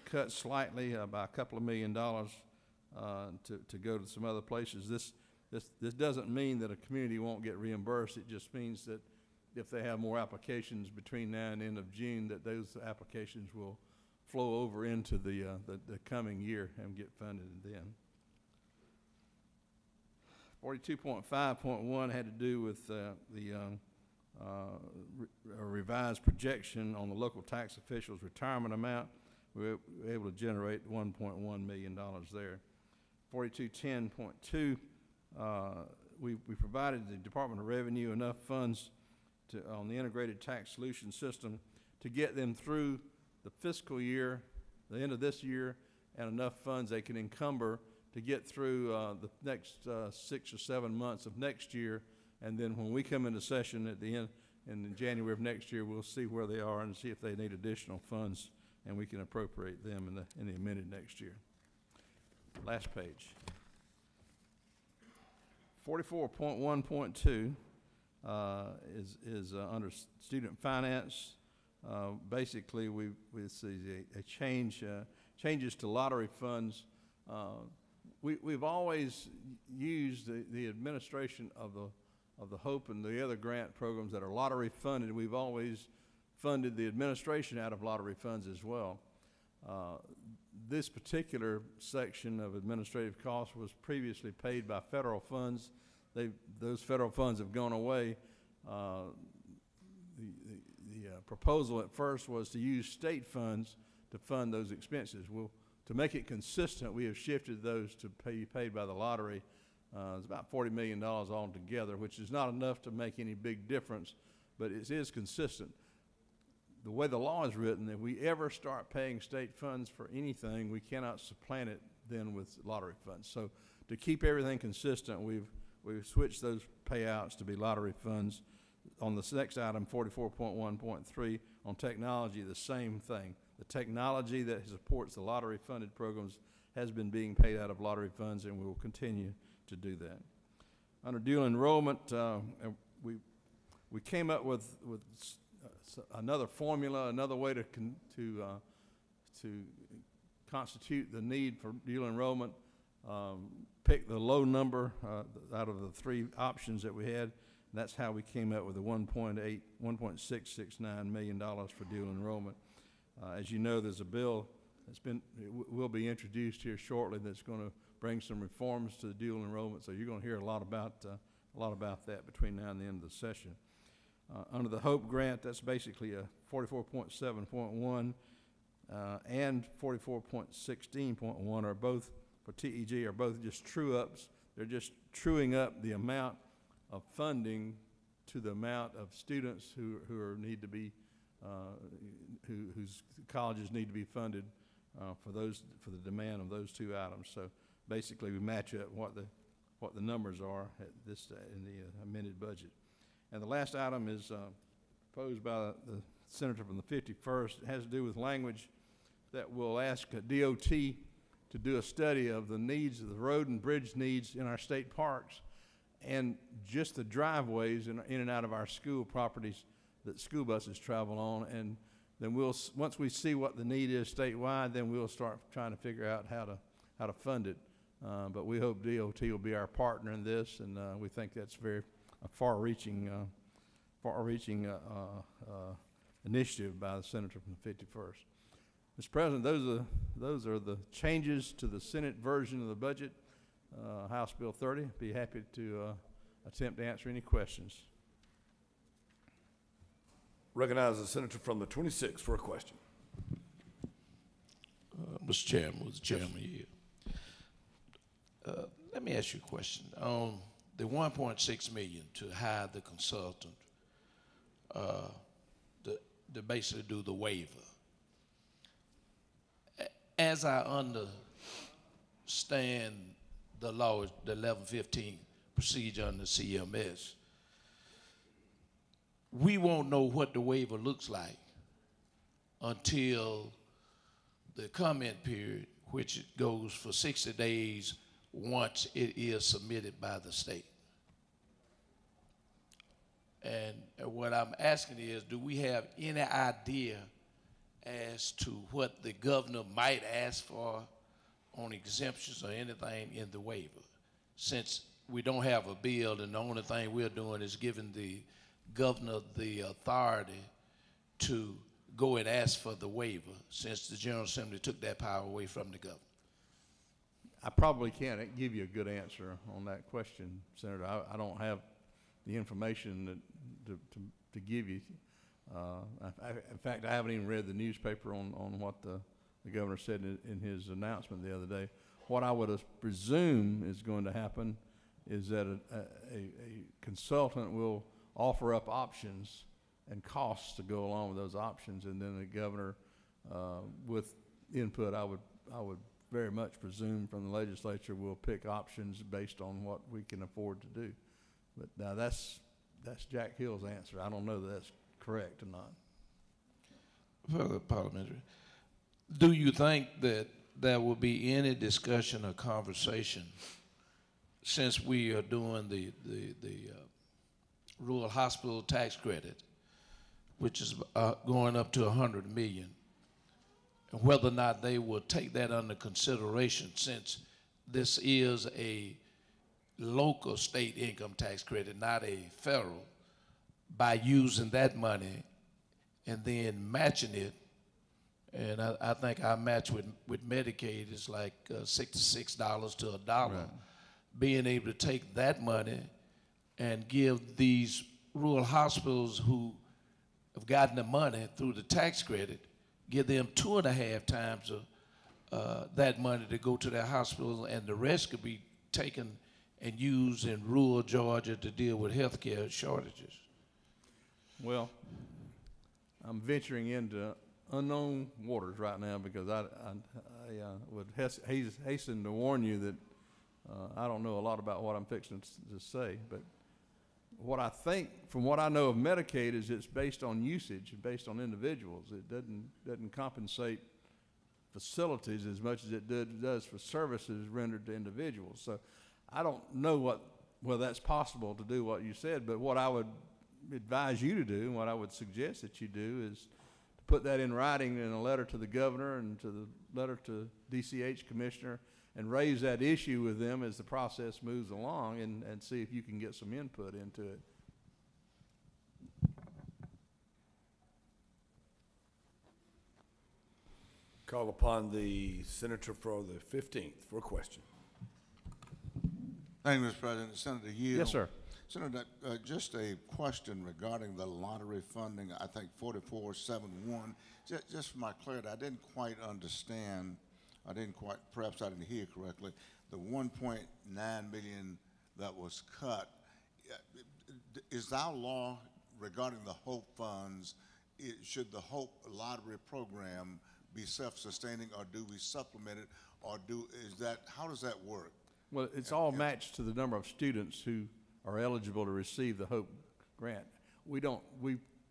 S5: cut slightly by a couple of $1 million to go to some other places. This doesn't mean that a community won't get reimbursed. It just means that if they have more applications between now and the end of June, that those applications will flow over into the coming year and get funded then. 42.5.1 had to do with the revised projection on the local tax officials' retirement amount. We were able to generate $1.1 million there. 4210.2, we provided the Department of Revenue enough funds on the integrated tax solution system to get them through the fiscal year, the end of this year, and enough funds they can encumber to get through the next 6 or 7 months of next year. And then when we come into session at the end, in January of next year, we'll see where they are and see if they need additional funds, and we can appropriate them in the amended next year. Last page. 44.1.2 is under student finance. Basically, we see a changes to lottery funds. We've always used the administration of the HOPE and the other grant programs that are lottery funded. We've always funded the administration out of lottery funds as well. This particular section of administrative costs was previously paid by federal funds. Those federal funds have gone away. The proposal at first was to use state funds to fund those expenses. Well, to make it consistent, we have shifted those to be paid by the lottery. It's about $40 million altogether, which is not enough to make any big difference, but it is consistent. The way the law is written, if we ever start paying state funds for anything, we cannot supplant it then with lottery funds. So to keep everything consistent, we've switched those payouts to be lottery funds. On this next item, 44.1.3, on technology, the same thing. The technology that supports the lottery-funded programs has been being paid out of lottery funds, and we will continue to do that. Under dual enrollment, we came up with another formula, another way to constitute the need for dual enrollment. Pick the low number out of the three options that we had. And that's how we came up with the $1.669 million for dual enrollment. As you know, there's a bill will be introduced here shortly that's going to bring some reforms to the dual enrollment. So you're going to hear a lot about that between now and the end of the session. Under the HOPE grant, that's basically a 44.7.1 and 44.16.1 are both for TEG are both just true ups. They're just truing up the amount of funding to the amount of students who need to be whose colleges need to be funded for the demand of those two items. So basically, we match up what the numbers are at this in the amended budget. And the last item is proposed by the senator from the 51st. It has to do with language that will ask DOT to do a study of the needs of the road and bridge needs in our state parks and just the driveways in and out of our school properties that school buses travel on. And then once we see what the need is statewide, then we'll start trying to figure out how to fund it. But we hope DOT will be our partner in this, and we think that's a far-reaching initiative by the senator from the 51st. Mr. President, those are the changes to the Senate version of the budget, House Bill 30. Be happy to attempt to answer any questions.
S1: Recognize the senator from the 26th for a question.
S6: Mr. Chairman, was the chairman here. Let me ask you a question. On the $1.6 million to hire the consultant to basically do the waiver, as I understand the law, the 1115 procedure under CMS, we won't know what the waiver looks like until the comment period, which goes for 60 days once it is submitted by the state. And what I'm asking is, do we have any idea as to what the governor might ask for on exemptions or anything in the waiver? Since we don't have a bill and the only thing we're doing is giving the governor the authority to go and ask for the waiver, since the General Assembly took that power away from the governor.
S5: I probably can't give you a good answer on that question, Senator. I don't have the information to give you. In fact, I haven't even read the newspaper on what the governor said in his announcement the other day. What I would presume is going to happen is that a consultant will offer up options and costs to go along with those options, and then the governor, with input, I would very much presume from the legislature, will pick options based on what we can afford to do. But now that's Jack Hill's answer. I don't know that that's correct or not.
S6: Further parliamentary, do you think that there will be any discussion or conversation, since we are doing the rural hospital tax credit, which is going up to $100 million, and whether or not they will take that under consideration, since this is a local state income tax credit, not a federal, by using that money and then matching it. And I think our match with Medicaid is like $66 to $1. Right. Being able to take that money and give these rural hospitals who have gotten the money through the tax credit, give them 2.5 times that money to go to their hospitals, and the rest could be taken and used in rural Georgia to deal with healthcare shortages.
S5: Well, I'm venturing into unknown waters right now, because I would hasten to warn you that I don't know a lot about what I'm fixing to say. But what I think, from what I know of Medicaid, is it's based on usage, based on individuals. It doesn't compensate facilities as much as it does for services rendered to individuals. So I don't know whether that's possible to do what you said, but what I would advise you to do, and what I would suggest that you do, is to put that in writing in a letter to the governor and to the letter to DCH commissioner, and raise that issue with them as the process moves along, and see if you can get some input into it.
S1: Call upon the senator for the 15th for a question.
S22: Thank you, Mr. President. Senator Yield.
S5: Yes, sir.
S22: Senator, just a question regarding the lottery funding, I think 4471. Just for my clarity, I didn't quite understand, perhaps I didn't hear correctly, the 1.9 million that was cut. Is our law regarding the HOPE funds, should the HOPE lottery program be self-sustaining, or do we supplement it, or how does that work?
S5: Well, it's all matched to the number of students who are eligible to receive the HOPE grant. We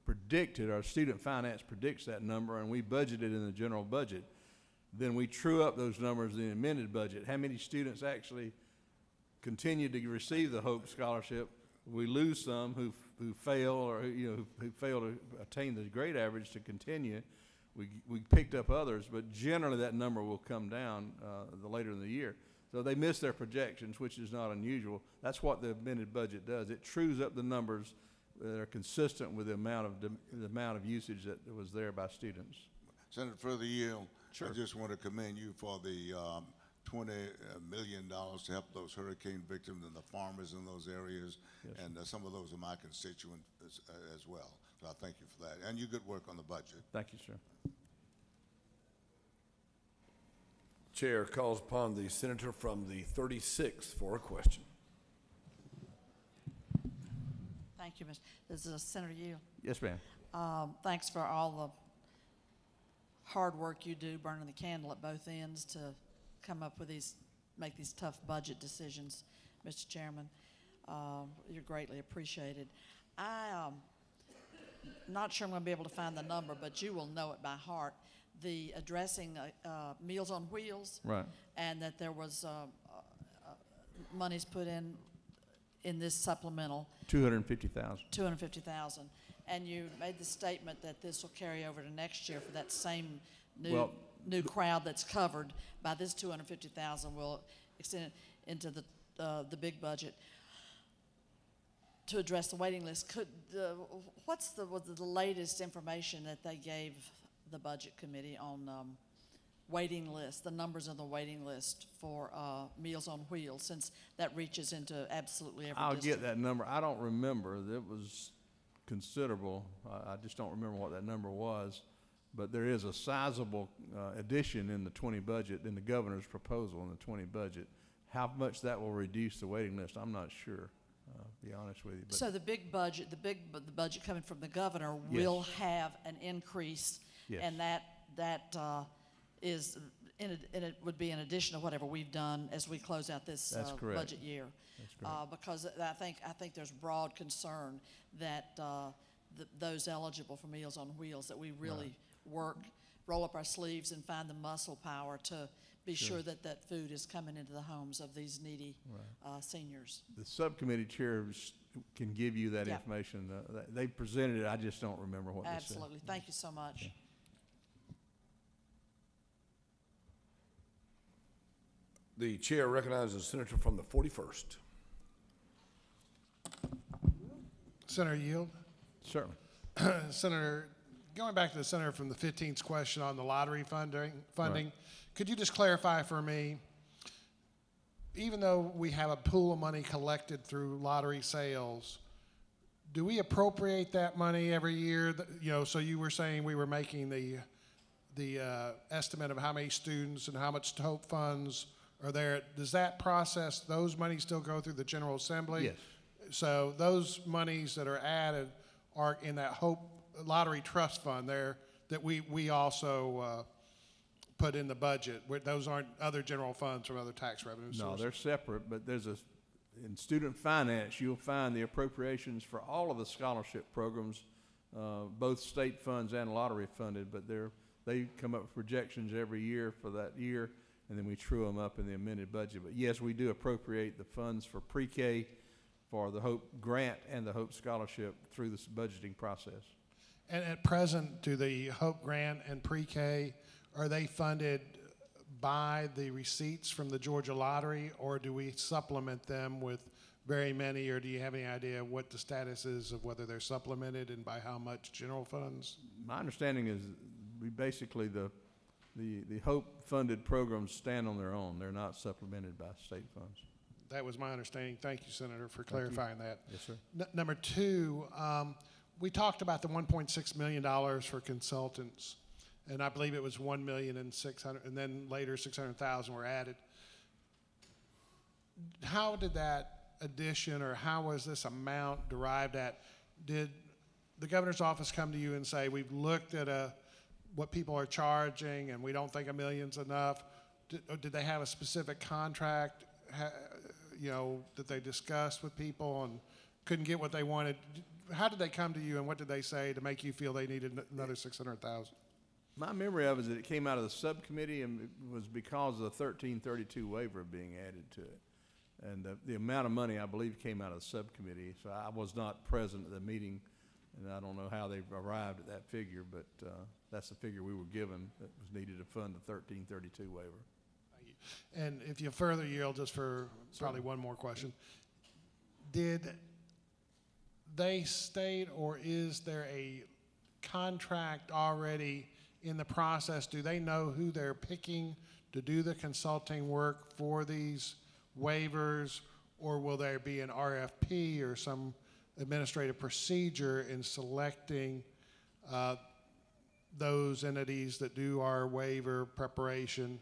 S5: predicted, our student finance predicts that number, and we budgeted in the general budget. Then we true up those numbers in the amended budget. How many students actually continue to receive the Hope Scholarship? We lose some who fail, or who fail to attain the grade average to continue. We picked up others, but generally that number will come down the later in the year. So they miss their projections, which is not unusual. That's what the amended budget does. It trues up the numbers that are consistent with the amount of usage that was there by students.
S22: Senator, further yield.
S5: Sure.
S22: I just want to commend you for the $20 million to help those hurricane victims and the farmers in those areas, yes. And some of those are my constituents as well. So I thank you for that, and your good work on the budget.
S5: Thank you, sir.
S1: Chair calls upon the senator from the 36th for a question.
S18: Thank you, Mr. This is Senator Yield.
S5: Yes, ma'am.
S18: Thanks for all the hard work you do, burning the candle at both ends to come up with make these tough budget decisions, Mr. Chairman. You're greatly appreciated. I'm not sure I'm going to be able to find the number, but you will know it by heart. The addressing Meals on Wheels,
S5: right,
S18: and that there was monies put in this supplemental.
S5: $250,000.
S18: $250,000, and you made the statement that this will carry over to next year for that same new crowd that's covered by this $250,000. Will extend it into the big budget to address the waiting list. What's the latest information that they gave the budget committee on waiting list, the numbers on the waiting list for Meals on Wheels, since that reaches into absolutely every
S5: I'll
S18: district?
S5: get that number. I don't remember. It was considerable. I just don't remember what that number was. But there is a sizable addition in the 20 budget, in the governor's proposal in the 20 budget. How much that will reduce the waiting list, I'm not sure, to be honest with you. But
S18: so the big budget, the budget coming from the governor,
S5: yes,
S18: will have an increase,
S5: yes,
S18: and that is, and it would be in addition to whatever we've done as we close out this budget year.
S5: That's correct.
S18: Because I think there's broad concern that those eligible for Meals on Wheels, that we really roll up our sleeves and find the muscle power to be sure that that food is coming into the homes of these needy seniors.
S5: The subcommittee chairs can give you that information. They presented it. I just don't remember what they said.
S18: Absolutely. Thank you so much.
S5: Yeah.
S1: The chair recognizes the senator from the 41st.
S9: Senator Yield.
S5: Certainly.
S9: Senator, going back to the senator from the 15th question on the lottery funding, could you just clarify for me, even though we have a pool of money collected through lottery sales, do we appropriate that money every year? So you were saying we were making the estimate of how many students and how much Hope funds are there. Does that process, those monies still go through the General Assembly?
S5: Yes.
S9: So those monies that are added are in that Hope Lottery Trust Fund there that we also put in the budget. Those aren't other general funds from other tax revenue sources.
S5: No, they're separate, but in student finance, you'll find the appropriations for all of the scholarship programs, both state funds and lottery funded, but they come up with projections every year for that year, and then we true them up in the amended budget. But yes, we do appropriate the funds for pre-K, for the Hope Grant and the Hope Scholarship through this budgeting process.
S9: And at present, do the Hope Grant and pre-K, are they funded by the receipts from the Georgia Lottery, or do we supplement them with very many, or do you have any idea what the status is of whether they're supplemented and by how much general funds?
S5: My understanding is we basically, the Hope-funded programs stand on their own. They're not supplemented by state funds.
S9: That was my understanding. Thank you, Senator, for clarifying that.
S5: Yes, sir.
S9: Number two, we talked about the $1.6 million for consultants, and I believe it was $1,600,000, and then later $600,000 were added. How did that addition, or how was this amount derived at? Did the governor's office come to you and say, we've looked at what people are charging and we don't think $1 million's enough? Did they have a specific contract, that they discussed with people and couldn't get what they wanted? how did they come to you, and what did they say to make you feel they needed another 600,000?
S5: My memory of it is that it came out of the subcommittee, and it was because of the 1332 waiver being added to it. And the amount of money, I believe, came out of the subcommittee. So I was not present at the meeting, and I don't know how they arrived at that figure, but that's the figure we were given that was needed to fund the 1332 waiver.
S9: Thank you. And if you further yield, just for probably one more question, did they state, or is there a contract already in the process? Do they know who they're picking to do the consulting work for these waivers, or will there be an RFP or some administrative procedure in selecting those entities that do our waiver preparation?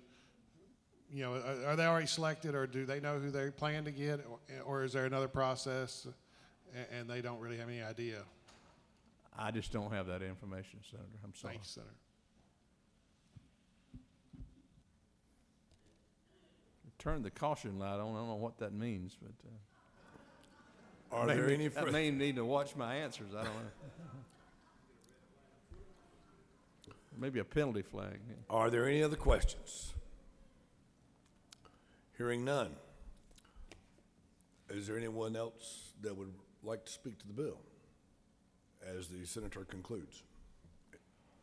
S9: You know, are they already selected, or do they know who they plan to get, or is there another process and they don't really have any idea?
S5: I just don't have that information, Senator. I'm sorry.
S9: Thank you, Senator.
S5: Turn the caution light on. I don't know what that means, but
S1: are there any?
S5: I may need to watch my answers. I don't know. Maybe a penalty flag. Yeah.
S1: Are there any other questions? Hearing none. Is there anyone else that would like to speak to the bill as the senator concludes?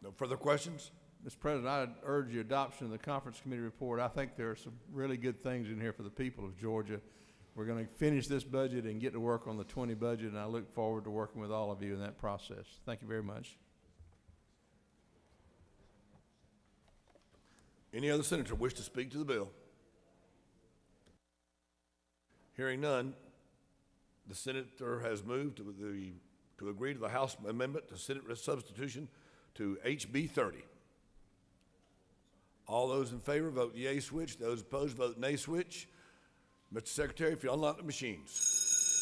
S1: No further questions?
S5: Mr. President, I urge your adoption of the conference committee report. I think there are some really good things in here for the people of Georgia. We're going to finish this budget and get to work on the 20 budget, and I look forward to working with all of you in that process. Thank you very much.
S1: Any other senator wish to speak to the bill? Hearing none, the senator has moved to agree to the House amendment to Senate substitution to HB 30. All those in favor vote yea switch. Those opposed vote nay switch. Mr. Secretary, if you unlock the machines.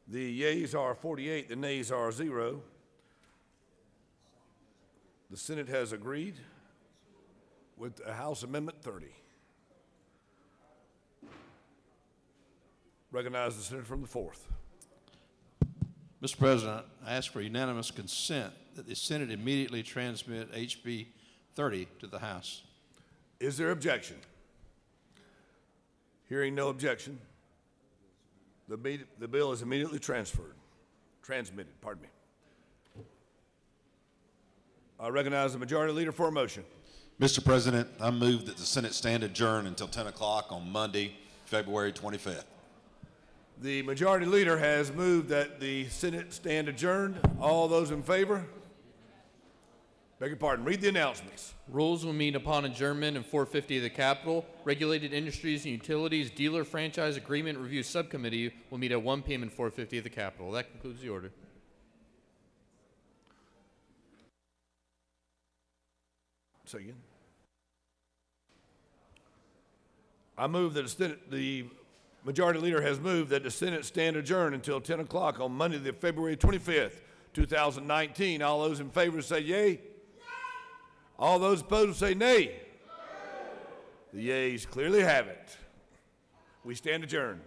S1: The yeas are 48, the nays are 0. The Senate has agreed with House Amendment 30. Recognize the senator from the 4th.
S10: Mr. President, I ask for unanimous consent that the Senate immediately transmit HB 30 to the House.
S1: Is there objection? Hearing no objection, the bill is immediately transmitted, pardon me. I recognize the majority leader for a motion.
S12: Mr. President, I move that the Senate stand adjourned until 10 o'clock on Monday, February 25th.
S1: The majority leader has moved that the Senate stand adjourned. All those in favor? Beg your pardon, read the announcements.
S4: Rules will meet upon adjournment in 450 of the Capitol. Regulated Industries and Utilities Dealer Franchise Agreement Review Subcommittee will meet at 1 p.m. in 450 of the Capitol. That concludes the order.
S1: Say again. I move that the majority leader has moved that the Senate stand adjourned until 10 o'clock on Monday, the February 25th, 2019. All those in favor say yea. All those opposed say nay. The yeas clearly have it. We stand adjourned.